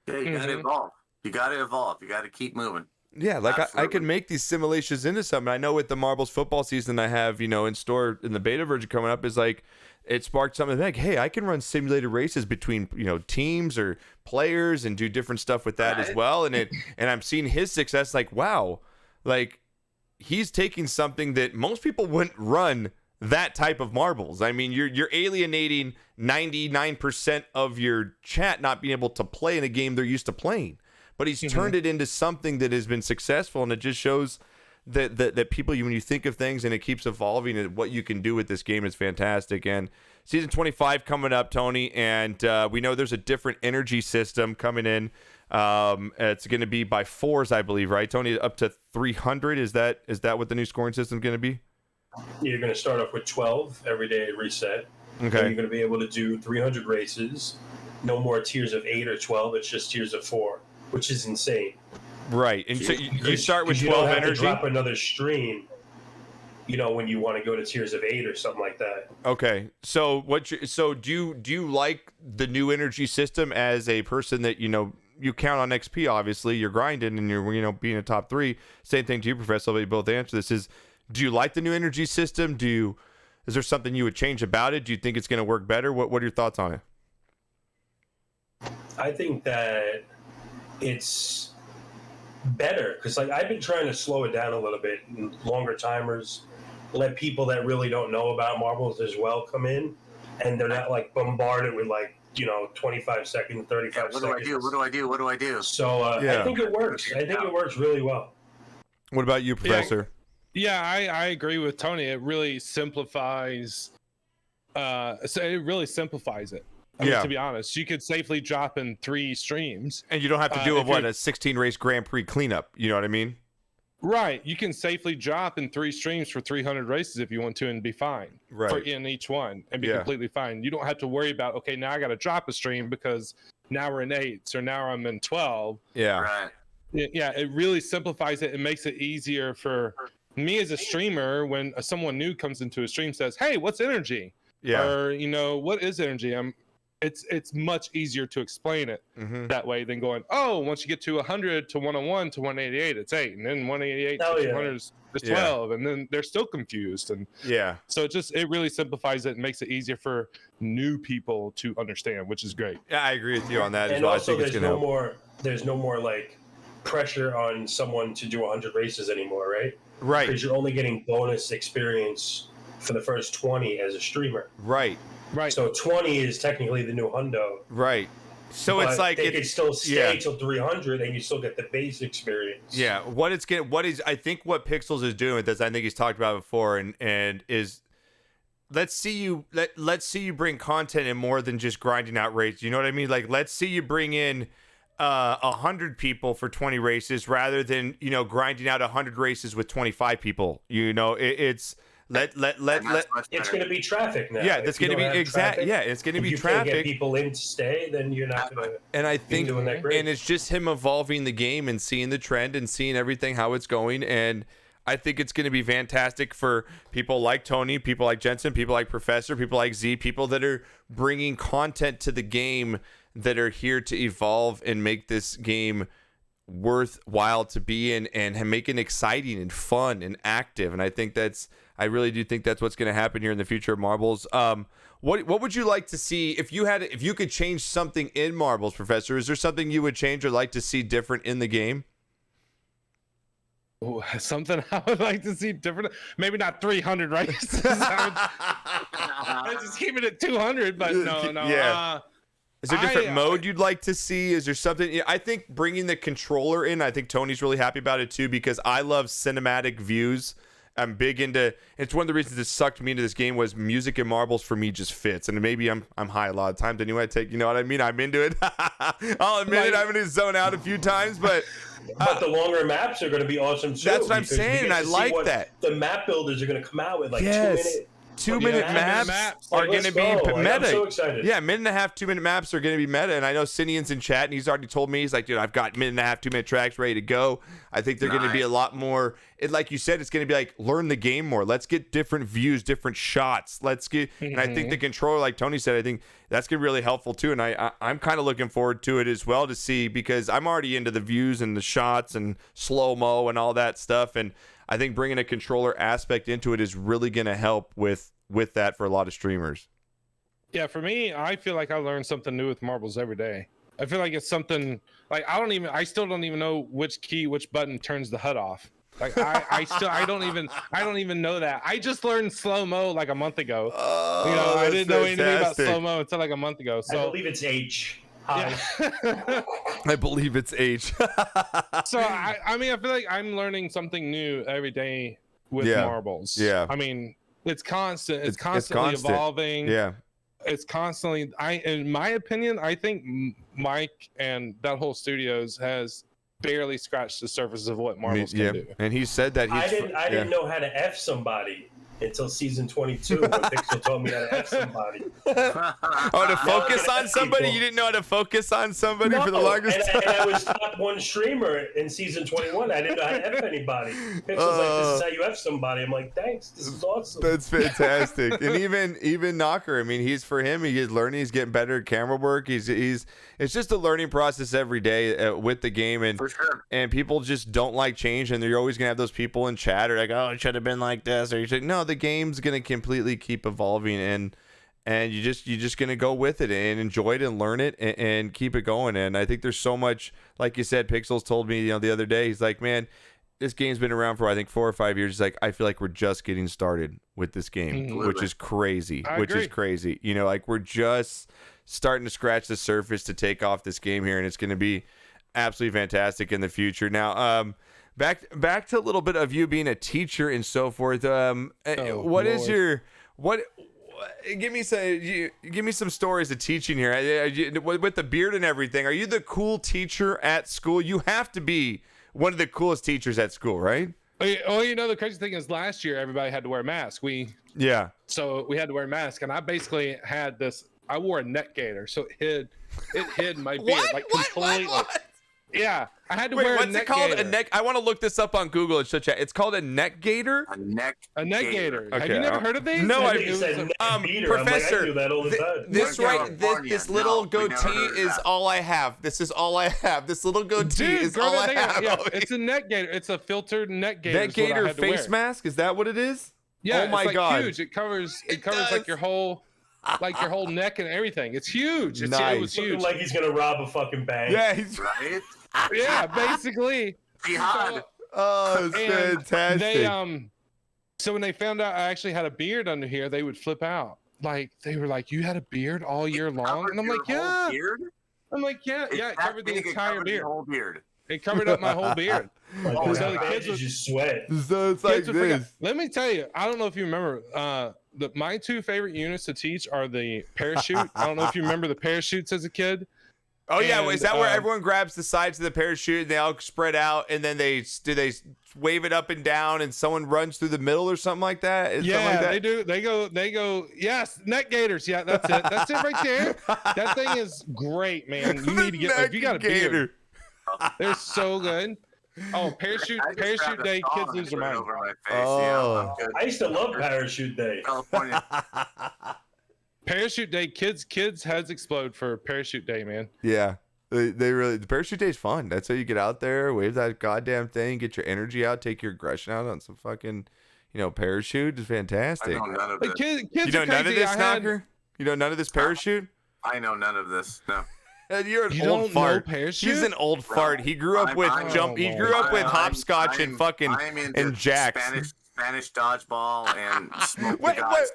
Yeah, you gotta evolve. You gotta evolve. You gotta keep moving. Yeah, like I Absolutely. can make these simulations into something. I know with the Marbles football season I have, in store in the beta version coming up, is like it sparked something like, hey, I can run simulated races between teams or players and do different stuff with that as Right. well. And I'm seeing his success. Like, wow, like he's taking something that most people wouldn't run that type of marbles. I mean, you're alienating 99% of your chat not being able to play in a game they're used to playing. But he's turned it into something that has been successful, and it just shows that people, when you think of things and it keeps evolving, and what you can do with this game is fantastic. And season 25 coming up, Tony, and we know there's a different energy system coming in. It's going to be by fours, I believe, right, Tony? Up to 300. Is that what the new scoring system is going to be? You're going to start off with 12 every day reset. And you're Okay. going to be able to do 300 races. No more tiers of 8 or 12. It's just tiers of 4, which is insane. Right. And so you start with 'Cause you don't 12 have to energy. drop another stream, when you want to go to tiers of 8 or something like that. Okay. So do you like the new energy system as a person that you count on XP? Obviously, you're grinding and you're being a top 3. Same thing to you, Professor. I'll let you both answer this. Do you like the new energy system? Is there something you would change about it? Do you think it's going to work better? What are your thoughts on it? I think that it's better because I've been trying to slow it down a little bit, and longer timers, let people that really don't know about marbles as well come in, and they're not bombarded with 25 seconds, 35 Yeah, what do I seconds. do? What do I do? What do I do? So Yeah. I think it works. I think it works really well. What about you, Professor? yeah, I agree with Tony. It really simplifies. It really simplifies it. I mean, Yeah. to be honest, you could safely drop in 3 streams. And you don't have to do if you're- a 16 race Grand Prix cleanup. You know what I mean? Right. You can safely drop in 3 streams for 300 races if you want to and be fine. Right. In each one and be Yeah. completely fine. You don't have to worry about, okay, now I got to drop a stream because now we're in 8s or now I'm in 12. Yeah. Right. Yeah, it really simplifies it and makes it easier for me as a streamer when someone new comes into a stream says, hey, what's energy? Yeah. Or, what is energy? It's much easier to explain it Mm-hmm. that way than going, oh, once you get to 100 to 101 to 188, it's 8, and then 188 Hell to yeah. 200 is Yeah. 12, and then they're still confused. And Yeah. so it really simplifies it and makes it easier for new people to understand, which is great. Yeah, I agree with you on that as And well. I also, think it's there's going to no help. more. There's no more pressure on someone to do 100 races anymore, right? Right. Because you're only getting bonus experience for the first 20 as a streamer. Right. Right. So 20 is technically the new hundo. Right. So but it's like they could still stay yeah. till 300, and you still get the base experience. Yeah, I think what Pixels is doing with this, I think he's talked about before, and is let's see you bring content in more than just grinding out races. You know what I mean? Like, let's see you bring in 100 people for 20 races rather than grinding out 100 races with 25 people. It's let It's going to be traffic now. yeah, If that's you going to don't be have exact. traffic, Yeah, it's going to if be you can't get traffic. people in to stay, then you're not going to. And I think, doing that great. and it's just him evolving the game and seeing the trend and seeing everything, how it's going. And I think it's going to be fantastic for people like Tony, people like Jensen, people like Professor, people like Z, people that are bringing content to the game that are here to evolve and make this game worthwhile to be in and make it exciting and fun and active. And I really do think that's what's going to happen here in the future of marbles. What would you like to see if you could change something in marbles, Professor? Is there something you would change or like to see different in the game? Ooh, something I would like to see different. Maybe not 300 races. I just keep it at 200, but no. Yeah. Is there a different mode you'd like to see? Is there something? I think bringing the controller in, I think Tony's really happy about it too, because I love cinematic views. I'm big into. It's one of the reasons it sucked me into this game was music and marbles for me just fits, and maybe I'm high a lot of times anyway. You know what I mean? I'm into it. I'll admit it. I'm going to zone out a few times, but the longer maps are going to be awesome too. That's what I'm saying. I like that. The map builders are going to come out with like 2-minute maps are going to be meta. I'm so excited. Yeah, 1.5, 2-minute maps are going to be meta. And I know Cinean's in chat, and he's already told me, he's like, dude, I've got 1.5, 2-minute tracks ready to go. I think they're going to be a lot more, like you said, it's going to be like, learn the game more. Let's get different views, different shots. And I think the controller, like Tony said, I think that's going to be really helpful too. And I'm kind of looking forward to it as well to see, because I'm already into the views and the shots and slow-mo and all that stuff. And I think bringing a controller aspect into it is really going to help with that for a lot of streamers. Yeah, for me, I feel like I learn something new with marbles every day. I feel like it's something like I still don't even know which button turns the HUD off. Like I don't even know that. I just learned slow-mo like a month ago. Oh, I didn't know anything about slow-mo until like a month ago. So I believe it's H. Yeah. I believe it's H. So I mean, I feel like I'm learning something new every day with marbles. Yeah. I mean, it's constant. It's constantly evolving. Yeah. It's constantly. In my opinion, I think Mike and that whole studios has barely scratched the surface of what marbles can do. And he said that I didn't know how to F somebody until season 22 when Pixel told me how to F somebody. To focus on somebody? You didn't know how to focus on somebody for the longest time? And I was top one streamer in season 21. I didn't know how to F anybody. Pixel's like, this is how you F somebody. I'm like, thanks. This is awesome. That's fantastic. And even Knocker, I mean, he is learning. He's getting better at camera work. It's just a learning process every day with the game. And for sure. And people just don't like change. And you're always going to have those people in chat are like, oh, it should have been like this. Or you should, no, the game's going to completely keep evolving. And you're just going to go with it and enjoy it and learn it and keep it going. And I think there's so much, like you said, Pixels told me, the other day, he's like, man, this game's been around for, I think, 4 or 5 years. He's like, I feel like we're just getting started with this game, which is crazy, is crazy. Like we're just starting to scratch the surface to take off this game here. And it's going to be absolutely fantastic in the future. Now, back to a little bit of you being a teacher and so forth. Give me some stories of teaching here with the beard and everything. Are you the cool teacher at school? You have to be one of the coolest teachers at school, right? The crazy thing is last year everybody had to wear masks. So we had to wear masks, and I basically had this. I wore a neck gaiter, so it hid my beard completely. What? Yeah, I had to wear a neck gaiter. A neck? I want to look this up on Google. It's called a neck gaiter. A neck gaiter. Okay. Have you never heard of these? No, Professor. I do that all the time. This little goatee is all I have. This is all I have. This little goatee is all I have. Yeah, it's a neck gaiter. It's a filtered neck gaiter. Neck gaiter face mask. Is that what it is? Yeah. Oh my God. Huge. It covers like your whole. Like your whole neck and everything. It's huge. It was huge. Looking like he's gonna rob a fucking bank. Yeah, he's right. Yeah, basically. Jihad. Oh, it's fantastic. So when they found out I actually had a beard under here, they would flip out. Like they were like, "You had a beard all year long?" And I'm like, "Yeah." I'm like, "Yeah, it covered the entire beard. Whole beard. It covered up my whole beard." So the kids would just sweat. So it's like this. Let me tell you, I don't know if you remember. My 2 favorite units to teach are the parachute. I don't know if you remember the parachutes as a kid. Oh yeah, is that where everyone grabs the sides of the parachute and they all spread out and then they wave it up and down and someone runs through the middle or something like that? They do. They go. Yes, neck gaiters. Yeah, that's it. That's it right there. That thing is great, man. You need to get. If you got a beard, they're so good. Oh, parachute day, kids lose their mind. Oh. I used to love parachute day. California. Parachute day, kids heads explode for parachute day, man. Yeah. They really, the parachute day is fun. That's how you get out there, wave that goddamn thing, get your energy out, take your aggression out on some fucking, parachute. It's I fantastic. know none of The this. kids You know are none of crazy. this, Knocker? You know none of this parachute? I know none of this. No. You're an You old don't know fart. parachute? He's an old fart. He grew up with I'm- He grew up with hopscotch and fucking I'm into and jacks. Spanish dodgeball and smoke Wait, the guy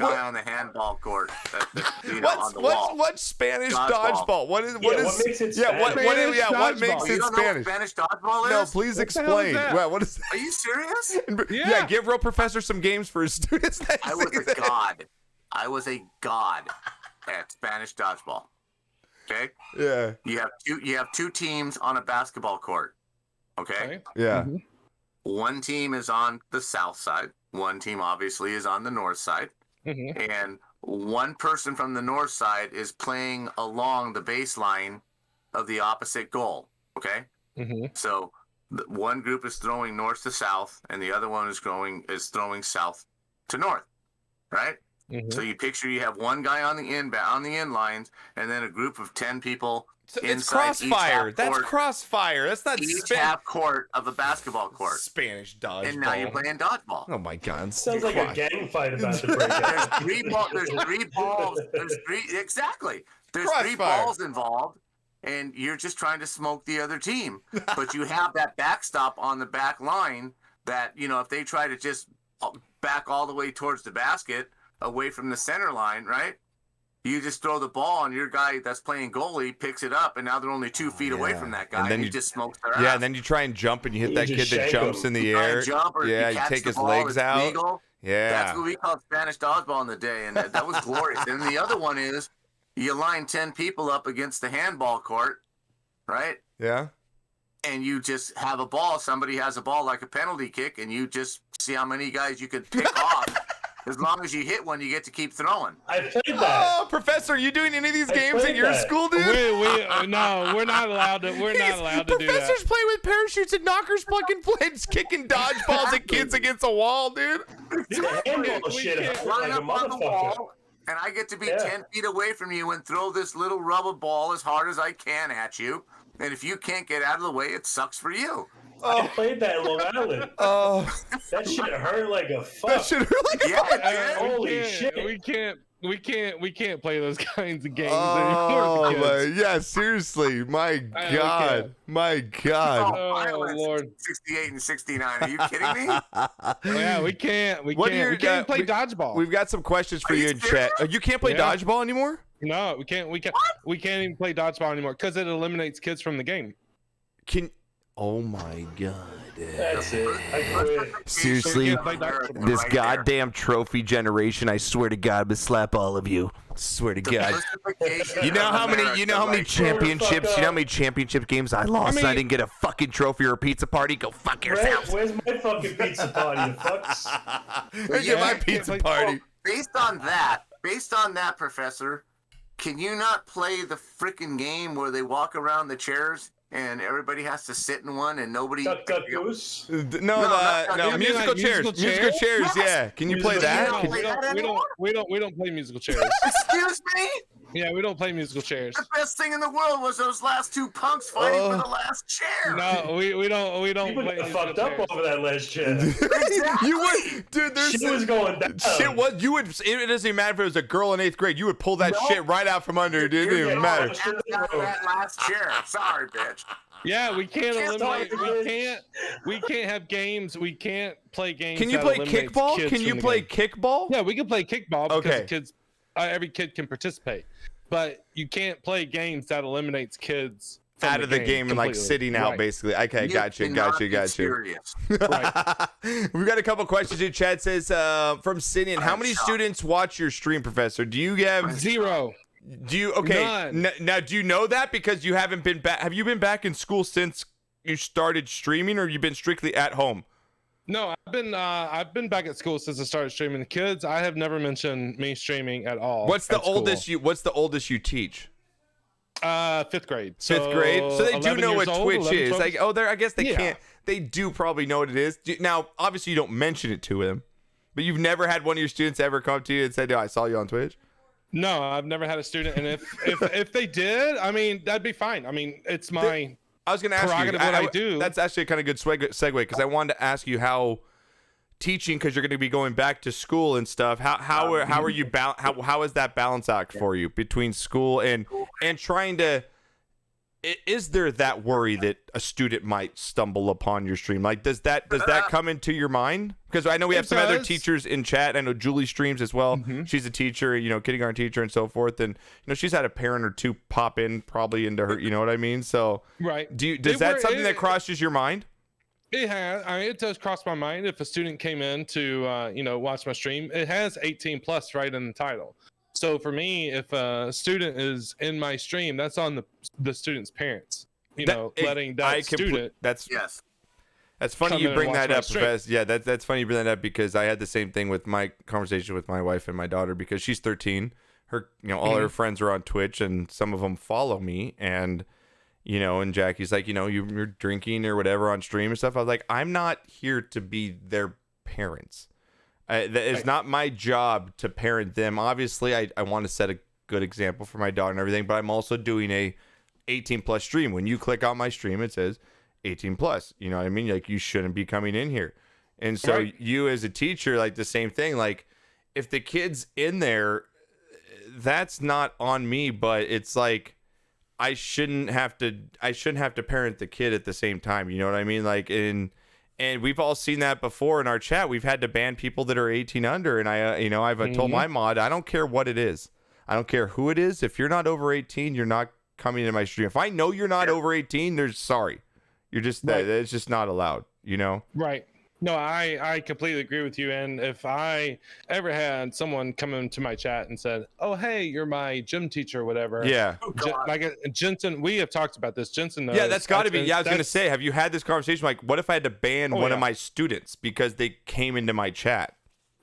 what? on the handball court. On the wall. What's Spanish Dodgeball. dodgeball? What makes it Spanish? what makes You it don't know what Spanish? Spanish dodgeball is? No, please What the hell is explain. that? What is Are you serious? Yeah, give Real Professor some games for his students next I was season. a god. I was a god at Spanish dodgeball. Okay? Yeah, You have two teams on a basketball court. Okay? yeah. Mhm. One team is on the south side. One team obviously is on the north side. Mhm. And one person from the north side is playing along the baseline of the opposite goal. Okay? Mhm. So one group is throwing north to south, and the other one is throwing south to north. Right? Mhm. So you picture you have one guy on the end lines, and then a group of 10 people It's inside each crossfire. half That's court, crossfire. That's not each half court of a basketball court. Spanish dodgeball. And now you're playing dodgeball. Oh my God! Sounds like a gang fight about to break out. There's three balls. Exactly. There's three Crossfire. balls involved, and you're just trying to smoke the other team. But you have that backstop on the back line that, if they try to just back all the way towards the basket, away from the center line, right? You just throw the ball, and your guy that's playing goalie picks it up, and now they're only 2 feet away yeah. from that And guy, then and you- he just smokes their ass. Yeah, and then you try and jump, and you hit You that kid just that shank jumps him. in the You try and air. jump, or Yeah, you you catch take the his ball, legs it's out. legal. That's Yeah. what we called Spanish dodgeball in the day, and that was glorious. And the other one is you line 10 people up against the handball court, right? Yeah. And you just have a ball. Somebody has a ball like a penalty kick, and you just see how many guys you could pick off. As long as you hit one, you get to keep throwing. I played that. Oh, Professor, are you doing any of these I games at played your that. school, dude? No, we're not allowed to. We're not allowed to do that. Professors play with parachutes and knockers, fucking planes, kicking dodgeballs at kids against a wall, dude. The handball We shit can't hurt Line like a up on the motherfucker. wall, and I get to be Yeah. 10 feet away from you and throw this little rubber ball as hard as I can at you. And if you can't get out of the way, it sucks for you. I played that in Long Island. Oh, That shit hurt like a fuck. that shit really. Yeah, Holy shit. We can't play those kinds of games Oh anymore. my, Kids. yeah, seriously, my we God, can't. my God. Oh, violence, Lord. 68 and 69. Are you kidding me? Yeah, we can't. We What can't. are your- We can't play we- dodgeball. We've got some questions for Are you you in chat. serious? You can't play Yeah. dodgeball anymore? No, we can't. We can't even play dodgeball anymore because it eliminates kids from the game. Oh my God. That's it. I quit. Seriously, can't play dodgeball. this Right there. goddamn trophy generation, I swear to God, I'm gonna slap all of you. Swear to God. Pussification You know of how many America you know how many right there. championships, you know how many championship games I lost and I mean- didn't get a fucking trophy or a pizza party? Go fuck Brett, yourselves. where's my fucking pizza party, you fucks? Get Yeah, my I can't pizza play- party. Based on that, Professor, can you not play the freaking game where they walk around the chairs and everybody has to sit in one and nobody? Duck, duck, goose. No, not- no, you mean musical like chairs. musical Musical chairs? chairs, Yes. yeah. Can you play Musical that? chairs. Can- play that anymore? We don't play musical chairs. Excuse me? Yeah, we don't play musical chairs. The best thing in the world was those last two punks fighting for the last chair. No, we don't People play got musical fucked up chairs. over that last chair. You would, dude. There's Shit was going down. shit. What you would? It doesn't matter if it was a girl in 8th grade. You would pull that No. shit right out from under. It didn't You're even getting matter. out of that last chair. Sorry, bitch. Yeah, we can't Can't eliminate. talk. We can't have games. We can't play games. Can you that play eliminates kickball? kids Can from you the play game. kickball? Yeah, we can play kickball because Okay. the kids, every kid can participate, but you can't play games that eliminates kids from Out of the game and like completely. sitting out, Right. basically. Okay, got you. cannot be Got you. serious. Right. We've got a couple questions in chat. Says from Sinian, how many students watch your stream, Professor? Do you have? Zero. Do you? Okay. None. Now, do you know that because you haven't been back? Have you been back in school since you started streaming, or you've been strictly at home? No, I've been back at school since I started streaming. The kids, I have never mentioned me streaming at all. What's the at school. oldest you? What's the oldest you teach? 5th grade. Fifth grade. So they do 11 know years what old, Twitch 11, is. 12. Like, oh, I guess they Yeah. can't. They do probably know what it is. Now, obviously, you don't mention it to them, but you've never had one of your students ever come up to you and said, "Oh, I saw you on Twitch." No, I've never had a student, and if they did, I mean, that'd be fine. I mean, it's my I was going to ask you. prerogative what I do. That's actually a kind of good segue because I wanted to ask you how teaching, because you're going to be going back to school and stuff. How are you how is that balance act for you between school and trying to? Is there that worry that a student might stumble upon your stream? Like, does that come into your mind? Because I know we have some other teachers in chat. I know Julie streams as well. Mm-hmm. She's a teacher, kindergarten teacher and so forth. And she's had a parent or two pop in probably into her. You know what I mean? So right. Does that something that crosses your mind? It has. I mean, it does cross my mind. If a student came in to watch my stream, it has 18 plus right in the title. So for me, if a student is in my stream, that's on the student's parents. Letting that student. That's yes. That's funny you bring that up. Yeah, that's funny you bring that up because I had the same thing with my conversation with my wife and my daughter because she's 13. Her, all her friends are on Twitch and some of them follow me and. And Jackie's like, you're drinking or whatever on stream and stuff. I was like, I'm not here to be their parents. It's not my job to parent them. Obviously, I want to set a good example for my daughter and everything, but I'm also doing a 18 plus stream. When you click on my stream, it says 18 plus. You know what I mean? Like, you shouldn't be coming in here. And so you as a teacher, like the same thing, like if the kid's in there, that's not on me, but it's like, I shouldn't have to parent the kid at the same time. You know what I mean? Like and we've all seen that before in our chat. We've had to ban people that are 18 under. And I've told my mod, I don't care what it is. I don't care who it is. If you're not over 18, you're not coming into my stream. If I know you're not over 18, you're just it's just not allowed, Right. No, I completely agree with you. And if I ever had someone come into my chat and said, "Oh, hey, you're my gym teacher," or whatever. Yeah. Like Jensen, we have talked about this. Jensen knows. Yeah, that's got to be. Yeah, I was going to say, have you had this conversation? Like, what if I had to ban one of my students because they came into my chat?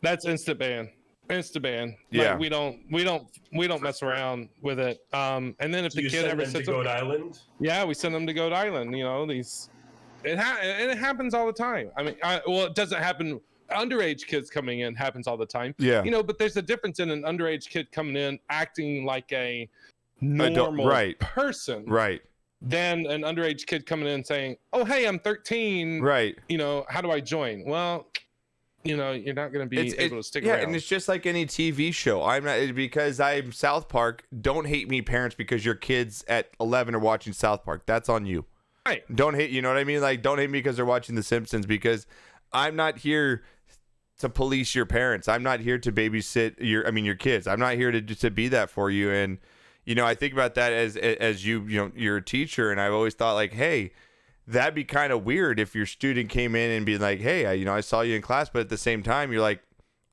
That's instant ban. Instant ban. Yeah. Like, we don't mess around with it. And then if the kid ever sends sits to Goat Island, yeah, we send them to Goat Island. It happens all the time. I mean, it doesn't happen. Underage kids coming in happens all the time. Yeah. But there's a difference in an underage kid coming in acting like a normal person, right? Than an underage kid coming in saying, "Oh, hey, I'm 13. Right. How do I join?" Well, you're not going to be able to stick around. Yeah, and it's just like any TV show. I'm not because I'm South Park. Don't hate me, parents, because your kids at 11 are watching South Park. That's on you. Right. Don't hate, you know what I mean? Like, don't hate me because they're watching The Simpsons, because I'm not here to police your parents. I'm not here to babysit your kids. I'm not here to be that for you. And, I think about that as you're a teacher, and I've always thought like, hey, that'd be kind of weird if your student came in and be like, hey, I saw you in class, but at the same time, you're like,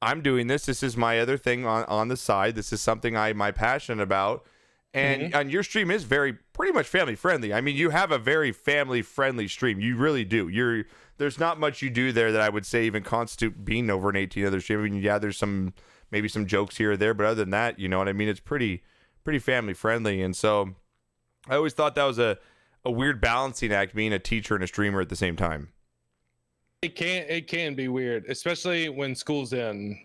I'm doing this. This is my other thing on the side. This is something I'm passionate about. And your stream is pretty much family friendly. I mean, you have a very family friendly stream. You really do. There's not much you do there that I would say even constitute being over an 18 other stream. I mean, yeah, there's maybe some jokes here or there, but other than that, you know what I mean? It's pretty family friendly. And so I always thought that was a weird balancing act, being a teacher and a streamer at the same time. It can be weird, especially when school's in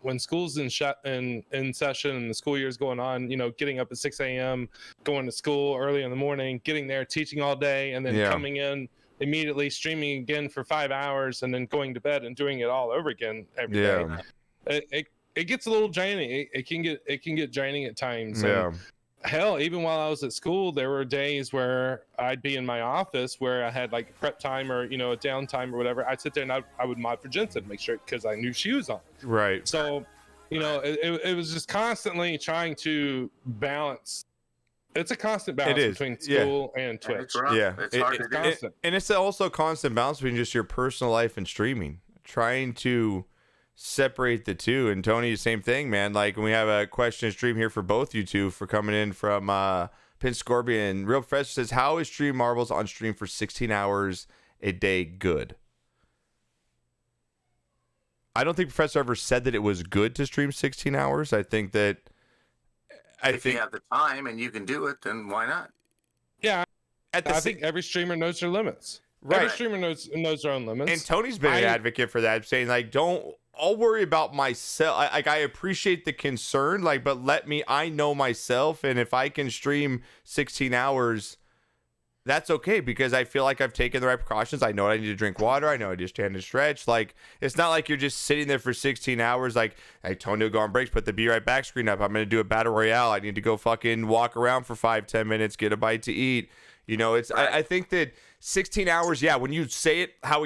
session and the school year's going on, getting up at 6 a.m., going to school early in the morning, getting there, teaching all day, and then coming in immediately, streaming again for 5 hours, and then going to bed and doing it all over again every day. It gets a little draining. It can get draining at times. Yeah. And hell, even while I was at school, there were days where I'd be in my office where I had like prep time or, a downtime or whatever. I'd sit there and I would mod for Jensen, make sure, because I knew she was on. Right. So, it was just constantly trying to balance. It's a constant balance between school and Twitch. It's hard to do. And it's also a constant balance between just your personal life and streaming, trying to separate the two. And Tony, same thing, man. Like, we have a question stream here for both you two for coming in from Pin Scorpion. Real Professor says, how is Stream Marbles on stream for 16 hours a day good? I don't think Professor ever said that it was good to stream 16 hours. I think that if you have the time and you can do it, then why not? Yeah, I think every streamer knows their limits. Right. Every streamer knows their own limits. And Tony's been an advocate for that, saying like, don't I'll worry about myself. I appreciate the concern, like, but I know myself, and if I can stream 16 hours, that's okay, because I feel like I've taken the right precautions. I know I need to drink water. I know I just stand and stretch. Like, it's not like you're just sitting there for 16 hours. Like, hey, Tony will go on breaks, put the Be Right Back screen up. I'm going to do a battle royale. I need to go fucking walk around for 5-10 minutes, get a bite to eat. You know, it's, right. I think that 16 hours, yeah, when you say it, how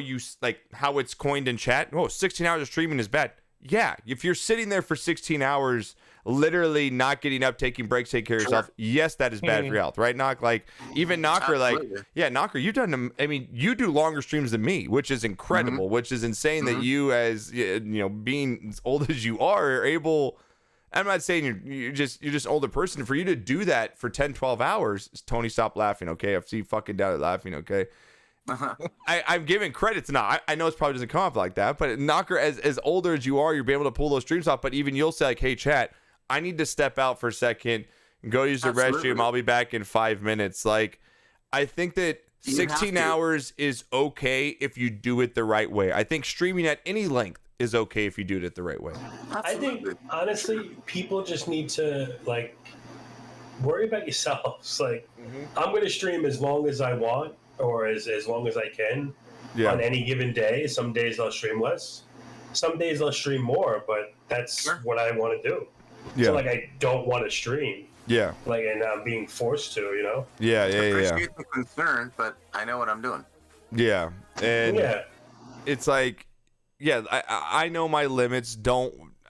it's coined in chat, 16 hours of streaming is bad. Yeah, if you're sitting there for 16 hours, literally not getting up, taking breaks, take care of yourself, yes, that is bad for your health, right, Knock? Like, even Knocker, Knocker, you've done, I memean, you do longer streams than me, which is incredible, which is insane that you, as, you know, being as old as you are able, I'm not saying you're just older person, for you to do that for 10, 12 hours, Tony, stop laughing, okay? I see you fucking down at laughing, okay? I'm giving credit to Knocker. I know it probably doesn't come off like that, but Knocker, as older as you are, you'll be able to pull those streams off, but even you'll say, like, hey, chat, I need to step out for a second, go use the restroom. I'll be back in 5 minutes. Like, I think that 16 hours is okay if you do it the right way. I think streaming at any length is okay if you do it the right way. I think, honestly, people just need to, like, worry about yourselves. Like, I'm going to stream as long as I want, or as long as I can on any given day. Some days I'll stream less. Some days I'll stream more, but that's what I want to do. Yeah. So, like, I don't want to stream. Yeah. Like, and I'm being forced to, you know? Yeah. I appreciate the concern, but I know what I'm doing. Yeah. And it's like, I know my limits.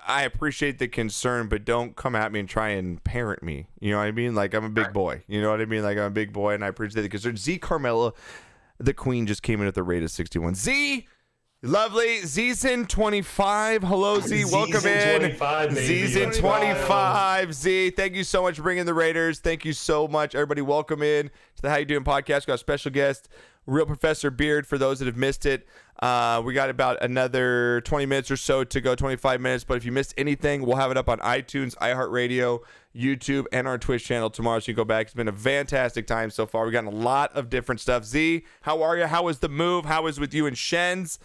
I appreciate the concern, but don't come at me and try and parent me. You know what I mean? Like, I'm a big boy. You know what I mean? Like, I'm a big boy, and I appreciate the concern. Z Carmella, the queen, just came in at the rate of 61. Z! Lovely. Z's 25. Hello, Z. Welcome in. 25, Z's 25. Z, thank you so much for bringing the Raiders. Thank you so much. Everybody, welcome in to the How You Doing podcast. We got a special guest, Real Professor Beard, for those that have missed it. We got about another 20 minutes or so to go, 25 minutes. But if you missed anything, we'll have it up on iTunes, iHeartRadio, YouTube, and our Twitch channel tomorrow, so you can go back. It's been a fantastic time so far. We've gotten a lot of different stuff. Z, how are you? How was the move? How was with you and Shen's?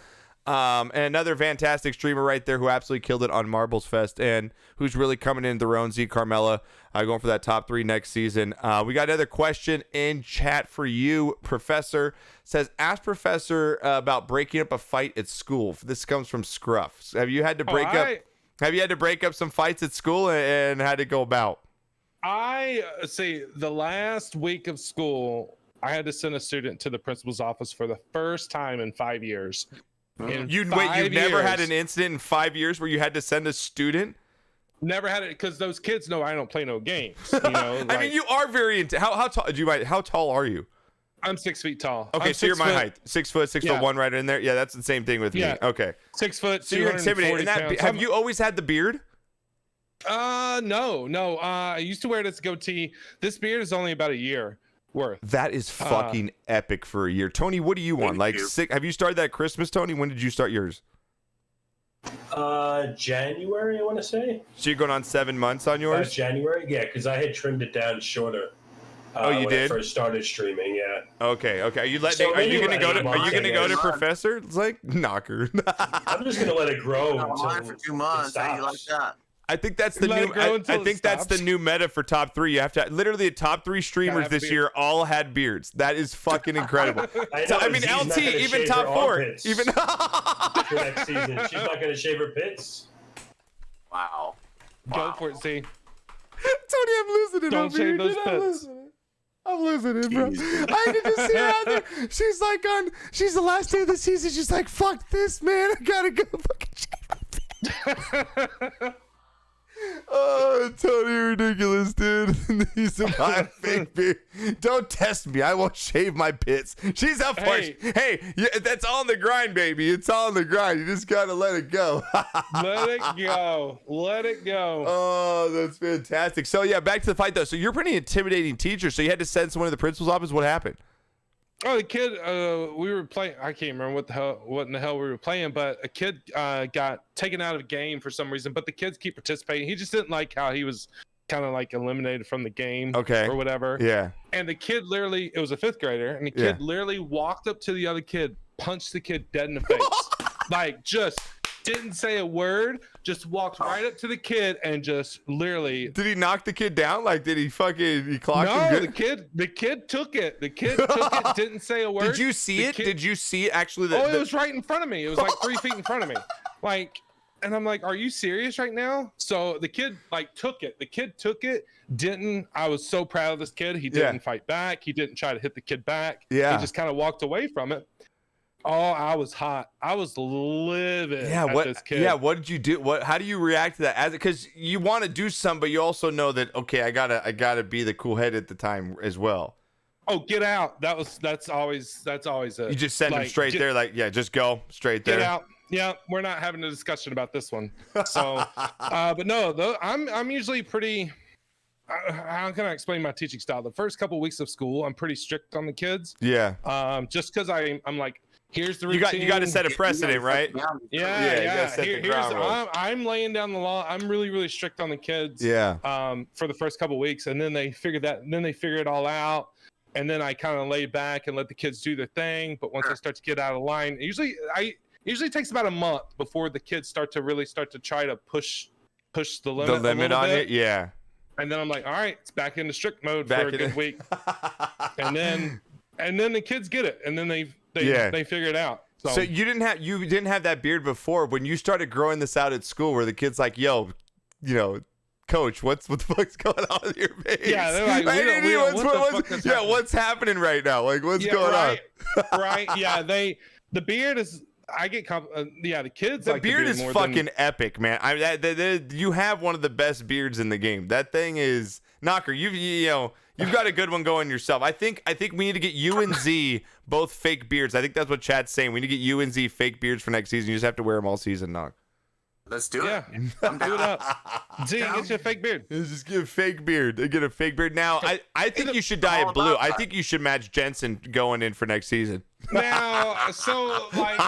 And another fantastic streamer right there who absolutely killed it on Marbles Fest and who's really coming into their own, Z Carmella, going for that top 3 next season. We got another question in chat for you. Professor says, ask Professor about breaking up a fight at school. This comes from Scruff. Have you had to break up some fights at school, and how'd it go about? I see, the last week of school, I had to send a student to the principal's office for the first time in 5 years. You've never had an incident in 5 years where you had to send a student? Never had it, because those kids know I don't play no games. You know, I mean, you are very how tall? How tall are you? I'm 6 feet tall. Okay, so you're my height. 6 foot, 6'1" right in there. Yeah, that's the same thing with me. Okay, 6 foot. So you're intimidating. Have you always had the beard? No. I used to wear this goatee. This beard is only about a year worth. That is fucking epic for a year. Tony, what do you want? Like, have you started that Christmas, Tony? When did you start yours? January, I want to say. So you're going on 7 months on yours? January, yeah, because I had trimmed it down shorter. You did? I first started streaming, yeah. Okay. Are you gonna go to Professor? It's like Knocker. I'm just gonna let it grow for 2 months. How you like that? I think that's the new. I think that's the new meta for top 3. You have to literally the top 3 streamers this year all had beards. That is fucking incredible. I mean, LT, even top 4, even for next season. She's not gonna shave her pits. Wow. Go for it, Z. Tony, I'm losing it. Don't shave those pits. I'm losing it, bro. I can just see her out there. She's the last day of the season. She's like, fuck this, man. I gotta go fucking shave my pits. Oh, Tony, ridiculous, dude. He's my fake beard. Don't test me. I won't shave my pits. She's up for it. Hey, that's all on the grind, baby. It's all on the grind. You just gotta let it go. Let it go. Oh, that's fantastic. So yeah, back to the fight though. So you're a pretty intimidating teacher. So you had to send someone to the principal's office. What happened? Oh, the kid, we were playing. I can't remember what in the hell we were playing, but a kid got taken out of a game for some reason. But the kids keep participating. He just didn't like how he was kind of like eliminated from the game, or whatever. Yeah. And the kid literally, it was a 5th grader, and the kid literally walked up to the other kid, punched the kid dead in the face, like just didn't say a word, just walked right up to the kid and just literally. Did he knock the kid down? Like, did he clock him No, good? the kid took it. The kid took it, didn't say a word. Did you see it? Did you see it actually? It was right in front of me. It was like 3 feet in front of me. Like, and I'm like, are you serious right now? So the kid like took it. The kid took it. I was so proud of this kid. He didn't fight back. He didn't try to hit the kid back. Yeah. He just kind of walked away from it. Oh, I was hot. I was livid at this kid. Yeah, what did you do? How do you react to that? Because you want to do something, but you also know that, okay, I gotta be the cool head at the time as well. Oh, get out. That's always a, you just send him straight there, like, yeah, just go straight there. Get out. Yeah, we're not having a discussion about this one. So but no, I'm usually pretty how can I explain my teaching style? The first couple of weeks of school, I'm pretty strict on the kids. Yeah. Just because I'm like, here's the routine. You got to set a precedent, right? Yeah. I'm laying down the law. I'm really, really strict on the kids. Yeah. For the first couple of weeks, and then they figure it all out, and then I kind of lay back and let the kids do their thing. But once I start to get out of line, usually takes about a month before the kids start to try to push the limit. The limit on it, yeah. And then I'm like, all right, it's back into strict mode for a good week. and then the kids get it, and then they figure it out. So you didn't have that beard before. When you started growing this out at school, where the kid's like, yo, coach, what the fuck's going on with your face? Yeah, they're like, what's happening right now? Like, what's going on? Right. Yeah, the beard is. I get the kids. The beard is fucking epic, man. You have one of the best beards in the game. That thing is Knocker. You've got a good one going yourself. I think we need to get you and Z both fake beards. I think that's what chat's saying. We need to get you and Z fake beards for next season. You just have to wear them all season, Knock. Let's do it. Do it up. Z, get you a fake beard. Just get a fake beard. Get a fake beard. Now, I think you should dye it blue. I think you should match Jensen going in for next season. Now, so like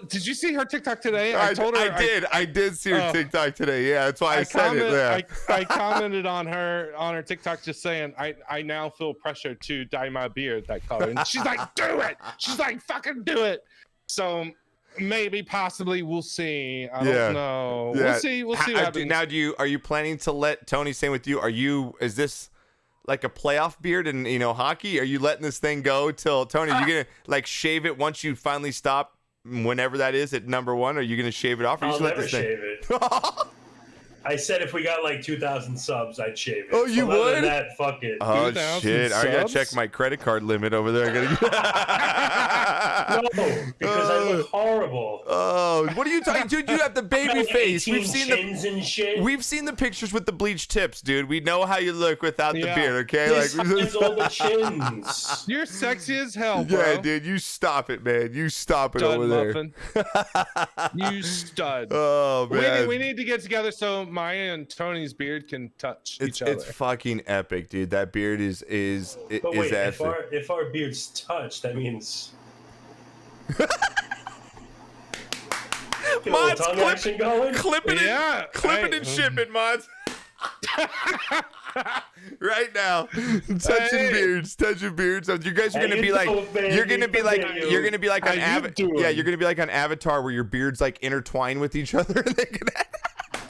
did you see her TikTok today? I told her. I did see her TikTok today. Yeah, that's why I said it. Yeah. I commented on her TikTok just saying, I now feel pressure to dye my beard that color. And she's like, do it. She's like, fucking do it. So maybe, possibly, we'll see. I don't know. Yeah. We'll see what happens. Now, are you planning to let Tony stay with you? Is this like a playoff beard in hockey? Are you letting this thing go till Tony? Are you gonna like shave it once you finally stop, whenever that is at number one? Are you gonna shave it off? Or I'll never shave it. I said if we got like 2,000 subs, I'd shave it. Oh, you would? Other than that, fuck it. Oh shit! I gotta check my credit card limit over there. No, because I look horrible. Oh, what are you talking, dude? You have the baby face. We've seen We've seen the pictures with the bleached tips, dude. We know how you look without the beard. Okay, this is all the chins. You're sexy as hell, bro. Yeah, dude. You stop it, man. You stop it stud over muffin. there. You stud. Oh man. We need to get together so Maya and Tony's beard can touch each other. It's fucking epic, dude. That beard is But wait, epic. if our beards touch, that means Mods, clip it and ship it, Mods. Right now, touching beards. So you guys are gonna be like, you're gonna be like on Avatar, where your beards like intertwine with each other. And they can.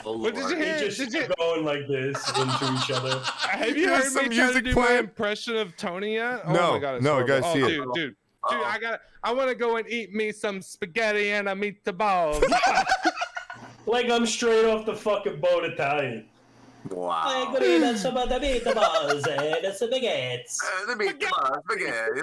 What did you hear? Did you going like this into each other? Have you heard some music do my impression of Tony yet? Oh no, my God, no, I gotta see it, dude. I want to go and eat me some spaghetti and a meatball. Like I'm straight off the fucking boat Italian. Wow. I'm going to eat some of the meatballs and the spaghetti. The meatballs, spaghetti,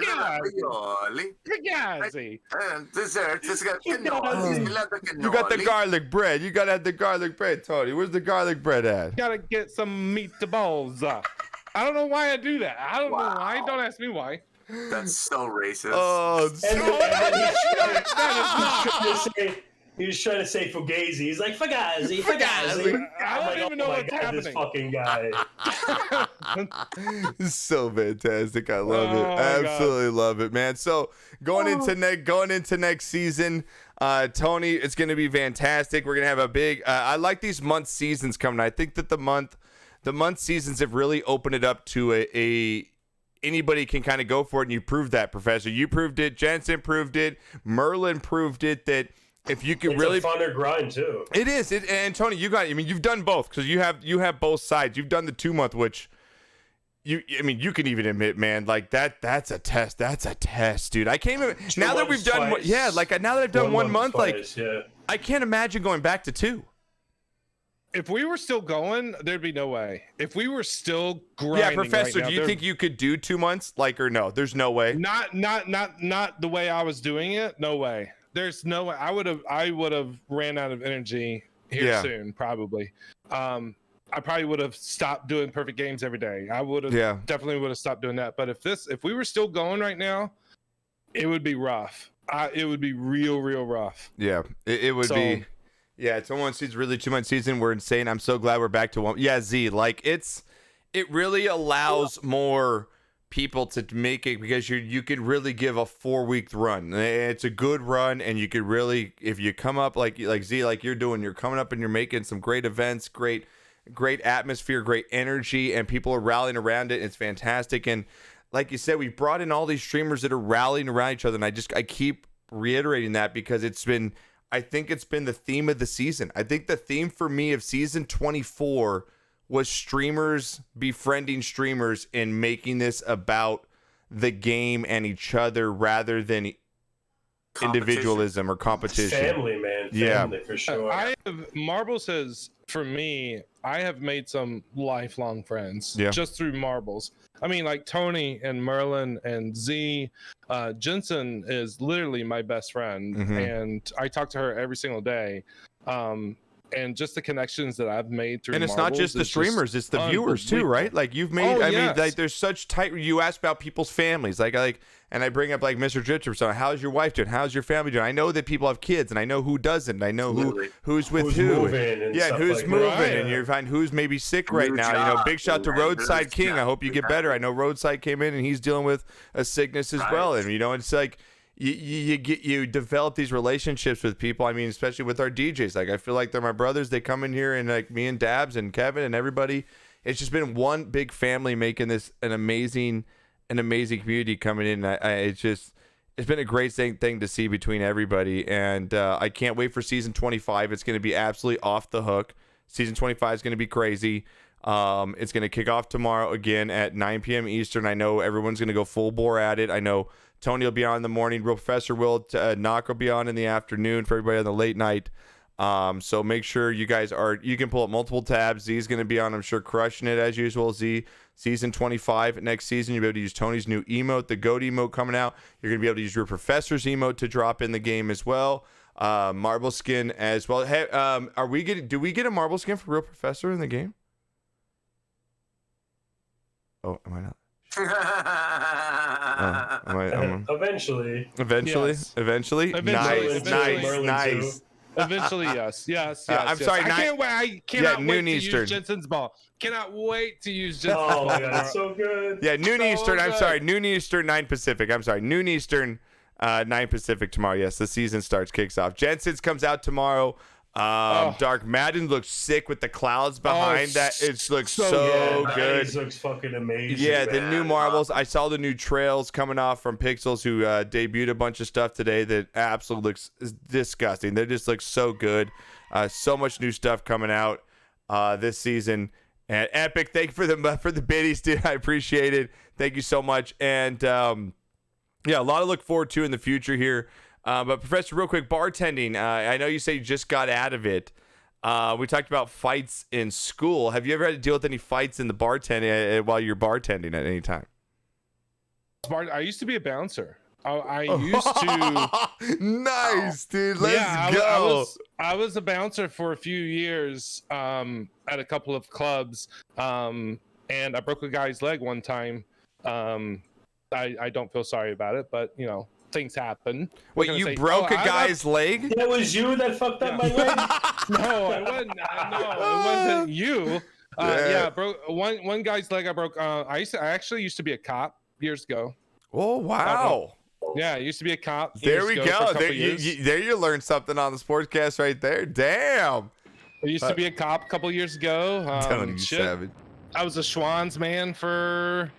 Spaghetti. and dessert. It's got cannoli. You got the garlic bread. You gotta have the garlic bread, Tony. Where's the garlic bread at? Gotta get some meatballs. I don't know why I do that. I don't know why. Don't ask me why. That's so racist. Oh, he was trying to say Fugazi. He's like, Fugazi. I don't even know what's happening. This fucking guy. So fantastic. I love it. Absolutely love it, man. So going into next season, Tony, it's going to be fantastic. We're going to have a big I like these month seasons coming. I think that the month seasons have really opened it up to a anybody can kind of go for it, and you proved that, Professor. You proved it. Jensen proved it. Merlin proved it that if you could It's really a funner grind too. It is. And Tony, you've done both because you have both sides. You've done the 2-month, which you can even admit, man, like that's a test. That's a test, dude. I can't even, now that we've done, twice. now that I've done 1 month, twice, like I can't imagine going back to 2. If we were still going, there'd be no way. If we were still grinding, Yeah, Professor, right now, do you think you could do 2 months, like, or no? There's no way. Not the way I was doing it. No way. There's no way. I would have ran out of energy here soon, probably. I probably would have stopped doing perfect games every day. I would have definitely would have stopped doing that. But if we were still going right now, it would be rough. It would be real rough. Yeah, it would be. Yeah, it's 1 season, really 2 month season. We're insane. I'm so glad we're back to 1. Yeah, Z, like it really allows more people to make it because you could really give a 4-week run. It's a good run, and you could really, if you come up like Z, like you're doing, you're coming up and you're making some great events, great atmosphere, great energy, and people are rallying around it. It's fantastic. And like you said, we brought in all these streamers that are rallying around each other, and I keep reiterating that because I think it's been the theme of the season. I think the theme for me of season 24 was streamers befriending streamers and making this about the game and each other rather than individualism or competition. Family, man. Family, for sure. Marbles has, for me, I have made some lifelong friends just through Marbles. I mean, like Tony and Merlin and Z, Jensen is literally my best friend, and I talk to her every single day. And just the connections that I've made through, and it's Marbles, not just the streamers, it's the viewers too, right? Like you've made, mean, like there's such tight. You ask about people's families, like, and I bring up like Mr. Richardson. How's your wife doing? How's your family doing? I know that people have kids, and I know who doesn't. I know who's with who. Who's moving, and you find who's maybe sick right now. Big shout to Roadside King. I hope you get better. I know Roadside came in and he's dealing with a sickness as well, and it's like. You develop these relationships with people. I mean, especially with our DJs. Like I feel like they're my brothers. They come in here and like me and Dabs and Kevin and everybody. It's just been one big family making this an amazing community coming in. It's been a great thing to see between everybody, and I can't wait for season 25. It's going to be absolutely off the hook. Season 25 is going to be crazy. It's going to kick off tomorrow again at 9 p.m. Eastern. I know everyone's going to go full bore at it. I know Tony will be on in the morning. Real Professor will. Knock will be on in the afternoon for everybody on the late night. So make sure you guys you can pull up multiple tabs. Z's going to be on, I'm sure, crushing it as usual. Z, season 25 next season. You'll be able to use Tony's new emote, the GOAT emote coming out. You're going to be able to use Real Professor's emote to drop in the game as well. Marble skin as well. Hey, do we get a marble skin for Real Professor in the game? Oh, am I not? Eventually. Yes. Eventually. Nice. Eventually, yes. I'm sorry. I cannot wait noon to Eastern. use Jensen's ball. Cannot wait to use Jensen's Oh ball. my god, it's so good. Yeah, noon So Eastern. I'm good. sorry. Noon Eastern, 9 Pacific. I'm sorry. Noon Eastern, 9 Pacific tomorrow. Yes, the season kicks off. Jensen's comes out tomorrow. Dark Madden looks sick with the clouds behind that. It looks so good. It looks fucking amazing. Yeah, the man. new marbles. I saw the new trails coming off from Pixels, who debuted a bunch of stuff today that absolutely looks disgusting. They just look so good. So much new stuff coming out this season. And Epic, thank you for the biddies, dude. I appreciate it. Thank you so much. And yeah, a lot to look forward to in the future here. But Professor, real quick, bartending. I know you say you just got out of it. We talked about fights in school. Have you ever had to deal with any fights in the bartending while you're bartending at any time? I used to be a bouncer. I used to. Nice, dude. Let's go. I was a bouncer for a few years at a couple of clubs, and I broke a guy's leg one time. I don't feel sorry about it, but things happen. Wait, you broke a guy's leg? That was you that fucked up my leg? No, it wasn't. No, it wasn't you. Yeah, broke one guy's leg. I broke. I actually used to be a cop years ago. Oh wow. Yeah, I used to be a cop. There we go. There you learned something on the Sportscast right there. Damn. I used to be a cop a couple years ago. Tony Savage. I was a Schwann's man for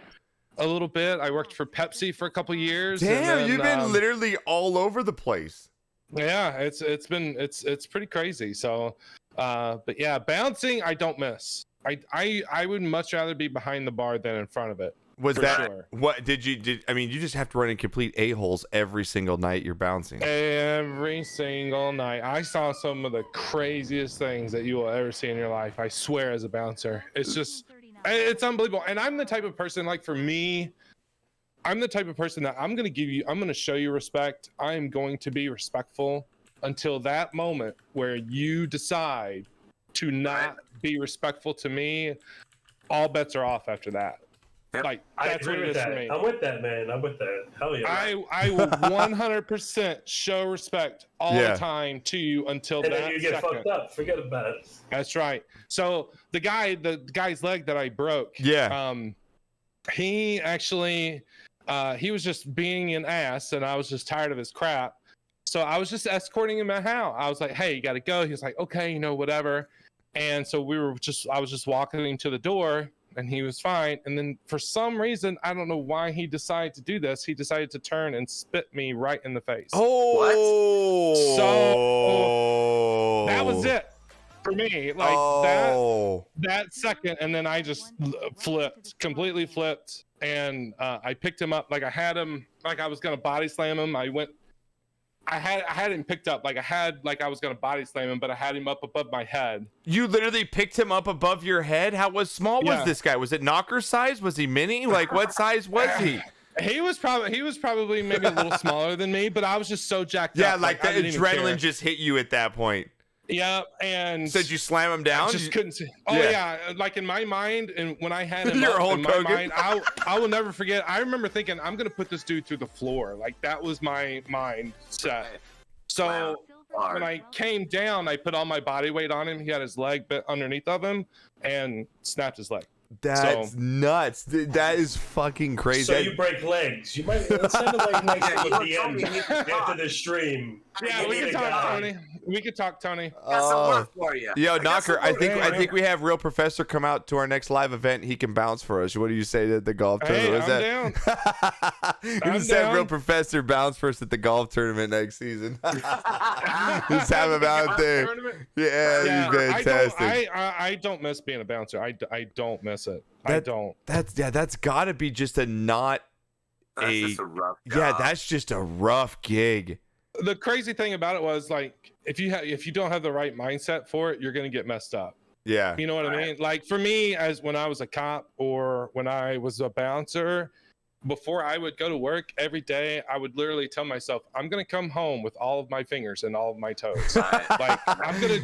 a little bit. I worked for Pepsi for a couple years. Damn, and then, you've been literally all over the place. Yeah, it's pretty crazy. So, but yeah, bouncing I don't miss. I would much rather be behind the bar than in front of it. Was for that sure. what I mean, you just have to run in complete a-holes every single night you're bouncing. Every single night. I saw some of the craziest things that you will ever see in your life. I swear, as a bouncer. It's unbelievable. And I'm the type of person, like for me, I'm the type of person that I'm going to show you respect. I am going to be respectful until that moment where you decide to not be respectful to me. All bets are off after that. Yep. Like, I that's agree what it with is for that. me. I'm with that, man. I'm with that. Hell yeah. I will 100% show respect all Yeah. the time to you until and that then you get second. fucked up. Forget about it. That's right. So the guy's leg that I broke. Yeah. He actually, he was just being an ass, and I was just tired of his crap. So I was just escorting him out. I was like, "Hey, you got to go." He was like, "Okay, whatever." And so I was just walking him to the door, and he was fine. And then for some reason, I don't know why he decided to do this. He decided to turn and spit me right in the face. Oh. So that was it for me. Like that second, and then I just completely flipped, and I picked him up like I had him, like I was gonna body slam him. I had him picked up like I was gonna body slam him, but I had him up above my head. You literally picked him up above your head? How small was Yeah. this guy? Was it knocker size? Was he mini? Like what size was he? He was probably maybe a little smaller than me, but I was just so jacked Yeah, up. like I the didn't even care. adrenaline just hit you at that point. Yeah, and So did you slam him down? I just couldn't see. Oh Yeah. yeah. Like in my mind, and when I had him You're up, Hulk in my Hogan. mind, I will never forget. I remember thinking, I'm gonna put this dude through the floor. Like that was my mindset. So Wow. when I came down, I put all my body weight on him. He had his leg bit underneath of him and snapped his leg. That's nuts. That is fucking crazy. So you break legs. You might. It sounded like nice Yeah, at you the told me you end need to talk. after the stream. Yeah, You we need can a talk, guy. Tony. We could talk, Tony. Got some work for you. Yo, got Knocker, some I work think for I you. think we have Real Professor come out to our next live event. He can bounce for us. What do you say to the golf Hey, tournament? I'm down. You I'm just have Real down. Professor bounce for us at the golf tournament next season. Just have him out there. Yeah, that'd be fantastic. I don't miss being a bouncer. I don't miss it. I That- don't. That's got to be just a not That's just a rough yeah, job. that's just a rough gig. The crazy thing about it was like if you don't have the right mindset for it, you're gonna get messed up. Yeah. You know what I mean? Like for me, as when I was a cop or when I was a bouncer, before I would go to work every day, I would literally tell myself, I'm gonna come home with all of my fingers and all of my toes. Like I'm gonna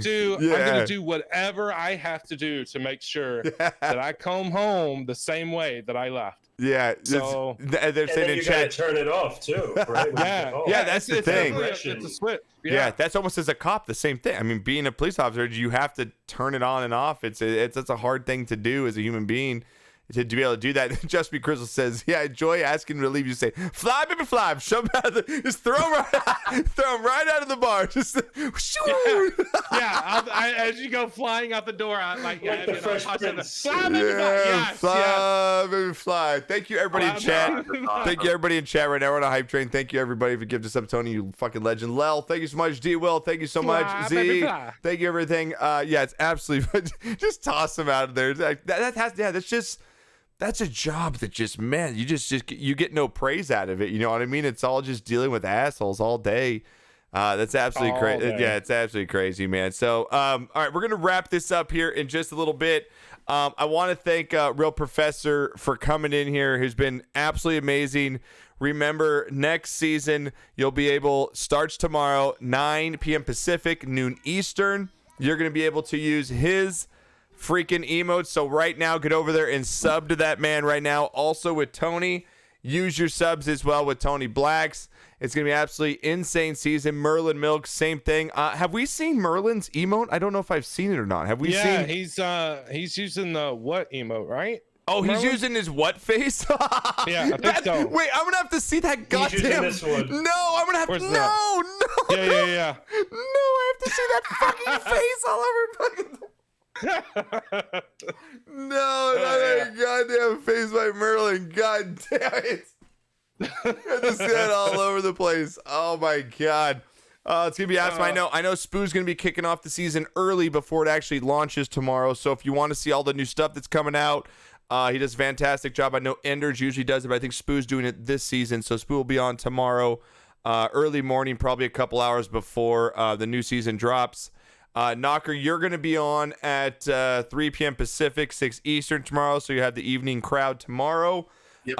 do whatever I have to do to make sure that I come home the same way that I left. Yeah. So- they're And saying then in you gotta chat. turn it off too, right? When you Yeah, get home. Yeah, that's the it's thing. definitely it's a switch. Yeah, that's almost as a cop the same thing. I mean, being a police officer, you have to turn it on and off. It's a hard thing to do as a human being to be able to do that. Just be Crystal says, yeah, I enjoy asking to leave. You say, fly, baby, fly. Shove him out of just throw him right out of the bar. Just shoo. Yeah, as you go flying out the door, I like Like the Fresh Prince. Fly, baby, fly. Yes, fly, baby, fly. Thank you, everybody in chat. Thank you, everybody in chat right now. We're on a hype train. Thank you, everybody, for giving us up, Tony. You fucking legend. Lel, thank you so much. D. Will, thank you so much. Fly, Z, baby, fly. thank you, everything. Yeah, it's absolutely. Just toss them out of there. That's a job that just, man, you get no praise out of it. You know what I mean? It's all just dealing with assholes all day. That's absolutely crazy. day. Yeah, it's absolutely crazy, man. So, all right, we're gonna wrap this up here in just a little bit. I want to thank Real Professor for coming in here, who's been absolutely amazing. Remember, next season starts tomorrow, 9 p.m. Pacific, noon Eastern. You're gonna be able to use his freaking emotes. So right now, get over there and sub to that man right now. Also with Tony, use your subs as well with Tony Blacks. It's gonna be absolutely insane season. Merlin Milk, same thing. Have we seen Merlin's emote? I don't know if I've seen it or not. Have we seen? He's using the what emote, right? Oh, he's Merlin? using his what face? Yeah, I think so. Wait, I'm gonna have to see that. He's using Goddamn. this one. No, I'm gonna have Where's to. that? No. Yeah. No, I have to see that fucking face all over fucking. No, not that goddamn face by Merlin. God damn it. I have to see that all over the place. Oh my god. It's gonna be awesome. I know Spoo's gonna be kicking off the season early before it actually launches tomorrow. So if you want to see all the new stuff that's coming out, he does a fantastic job. I know Enders usually does it, but I think Spoo's doing it this season. So Spoo will be on tomorrow, early morning, probably a couple hours before the new season drops. Knocker, you're going to be on at 3 p.m. Pacific, 6 Eastern tomorrow. So you have the evening crowd tomorrow. Yep.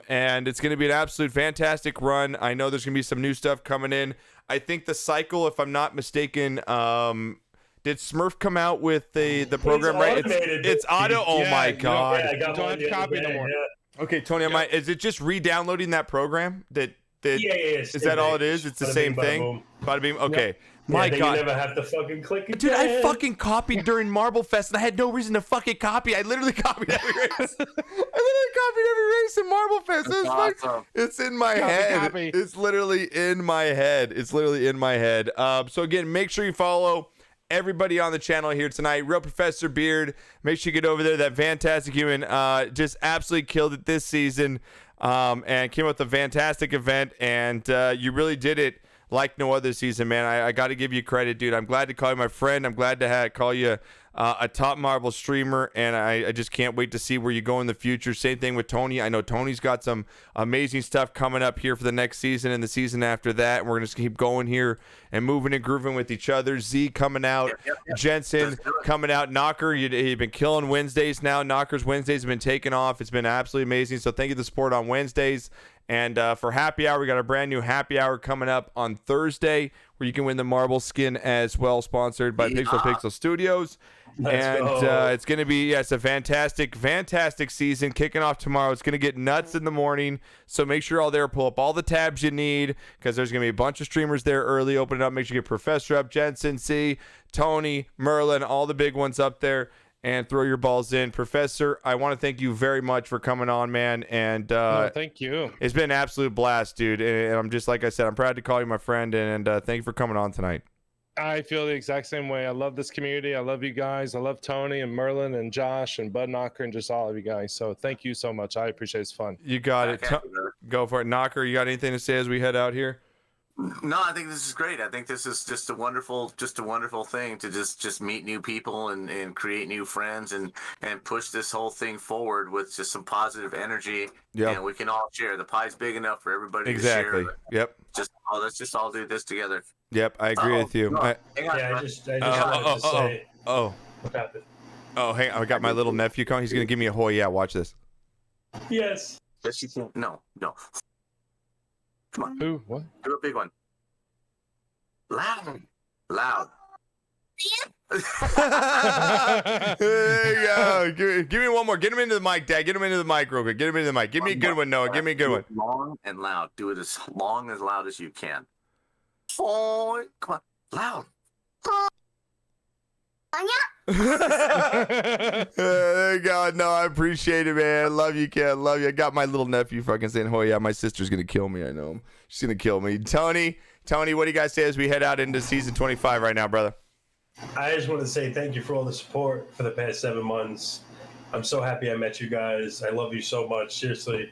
And it's going to be an absolute fantastic run. I know there's going to be some new stuff coming in. I think the cycle, if I'm not mistaken, did Smurf come out with the program right? It's auto. Oh my God! Yeah, I got don't have to copy no more. Yeah. Okay, Tony, is it just re-downloading that program? Yeah. Is that all it is? It's the same thing. Bada bing. Okay. Yep. My God. You never have to fucking click again. Dude, I fucking copied during Marble Fest, and I had no reason to fucking copy. I literally copied every race. In Marble Fest. Awesome. It's in my head. It's literally in my head. So again, make sure you follow everybody on the channel here tonight. Real Professor Beard. Make sure you get over there. That fantastic human just absolutely killed it this season, and came up with a fantastic event, and you really did it like no other season, man. I got to give you credit, dude. I'm glad to call you my friend. I'm glad to call you a top Marble streamer, and I just can't wait to see where you go in the future. Same thing with Tony. I know Tony's got some amazing stuff coming up here for the next season and the season after that, and we're going to keep going here and moving and grooving with each other. Z coming out, Jensen coming out, Knocker, you've been killing Wednesdays now. Knocker's Wednesdays have been taking off. It's been absolutely amazing, so thank you for the support on Wednesdays. And for Happy Hour, we got a brand new Happy Hour coming up on Thursday where you can win the Marble skin as well, sponsored by Pixel Studios. It's going to be, it's a fantastic season kicking off tomorrow. It's going to get nuts in the morning. So make sure you're all there. Pull up all the tabs you need because there's going to be a bunch of streamers there early. Open it up. Make sure you get Professor up, Jensen, C, Tony, Merlin, all the big ones up there. And throw your balls in. Professor, I want to thank you very much for coming on, man. And thank you. It's been an absolute blast, dude. And I'm just, like I said, I'm proud to call you my friend. And thank you for coming on tonight. I feel the exact same way. I love this community. I love you guys. I love Tony and Merlin and Josh and Bud Knocker and just all of you guys. So thank you so much. I appreciate it. It's fun. You got it. Go for it. Knocker, you got anything to say as we head out here? No, I think this is great. I think this is just a wonderful thing to just meet new people and create new friends and push this whole thing forward with just some positive energy. Yeah, and we can all share. The pie's big enough for everybody to share. Exactly. Yep. Let's just all do this together. Yep, I agree with you. I just wanted to say. What happened? Oh, hang on. I got my little nephew coming. He's gonna give me a hoy. Yeah, watch this. Yes. Yes, you can. No. Come on. Who? What? Do a big one. Loud. There you go. Give me one more. Get him into the mic, Dad. Get him into the mic real quick. Get him into the mic. Give me a good one, Noah. Give me a good one. Long and loud. Do it as long and loud as you can. Oh, come on. Loud. There you go. No, I appreciate it, man. Love you, kid. Love you. I got my little nephew fucking saying, "Oh yeah, my sister's gonna kill me." I know him. She's gonna kill me. Tony, what do you guys say as we head out into season 25 right now, brother? I just want to say thank you for all the support for the past 7 months. I'm so happy I met you guys. I love you so much. Seriously.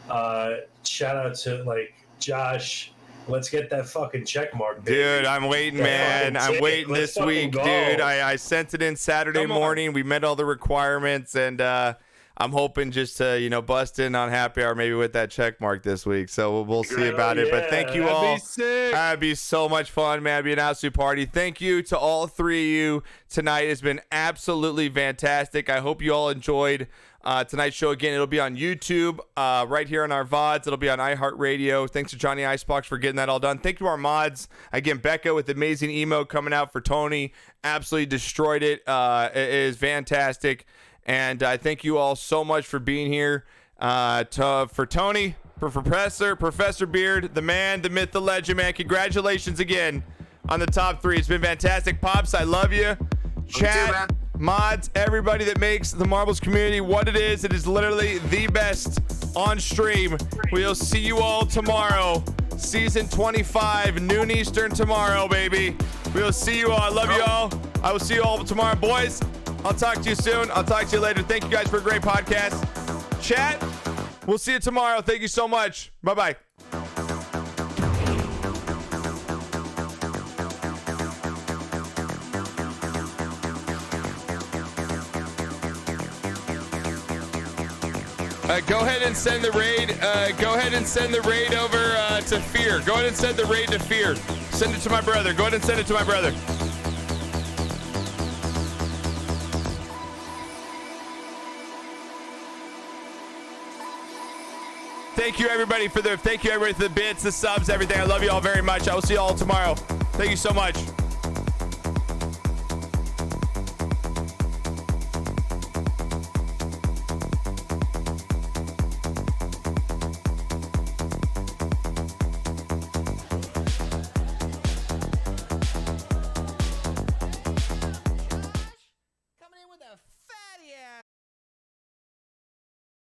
Shout out to Josh. Let's get that fucking check mark, baby. Dude, I'm waiting, man. I'm waiting this week, dude. I sent it in Saturday morning. We met all the requirements, and I'm hoping just to, bust in on Happy Hour maybe with that check mark this week. So we'll see about it. But thank you all. Be sick. That'd be so much fun, man. It'd be an absolute party. Thank you to all 3 of you tonight. It's been absolutely fantastic. I hope you all enjoyed tonight's show. Again, it'll be on YouTube, right here on our VODs. It'll be on iHeartRadio. Thanks to Johnny Icebox for getting that all done. Thank you to our mods. Again, Becca with amazing emo coming out for Tony. Absolutely destroyed it. It is fantastic. And I thank you all so much for being here. For Tony, for Professor Beard, the man, the myth, the legend, man. Congratulations again on the top 3. It's been fantastic. Pops, I love you. Chat, mods, everybody that makes the Marbles community what it is. It is literally the best on stream. We'll see you all tomorrow. Season 25, noon Eastern tomorrow, baby. We'll see you all. I love you all. I will see you all tomorrow, boys. I'll talk to you soon. I'll talk to you later. Thank you guys for a great podcast. Chat, we'll see you tomorrow. Thank you so much. Bye-bye. Go ahead and send the raid. Go ahead and send the raid over to Fear. Go ahead and send the raid to Fear. Send it to my brother. Go ahead and send it to my brother. Thank you everybody for the bits, the subs, everything. I love you all very much. I will see you all tomorrow. Thank you so much.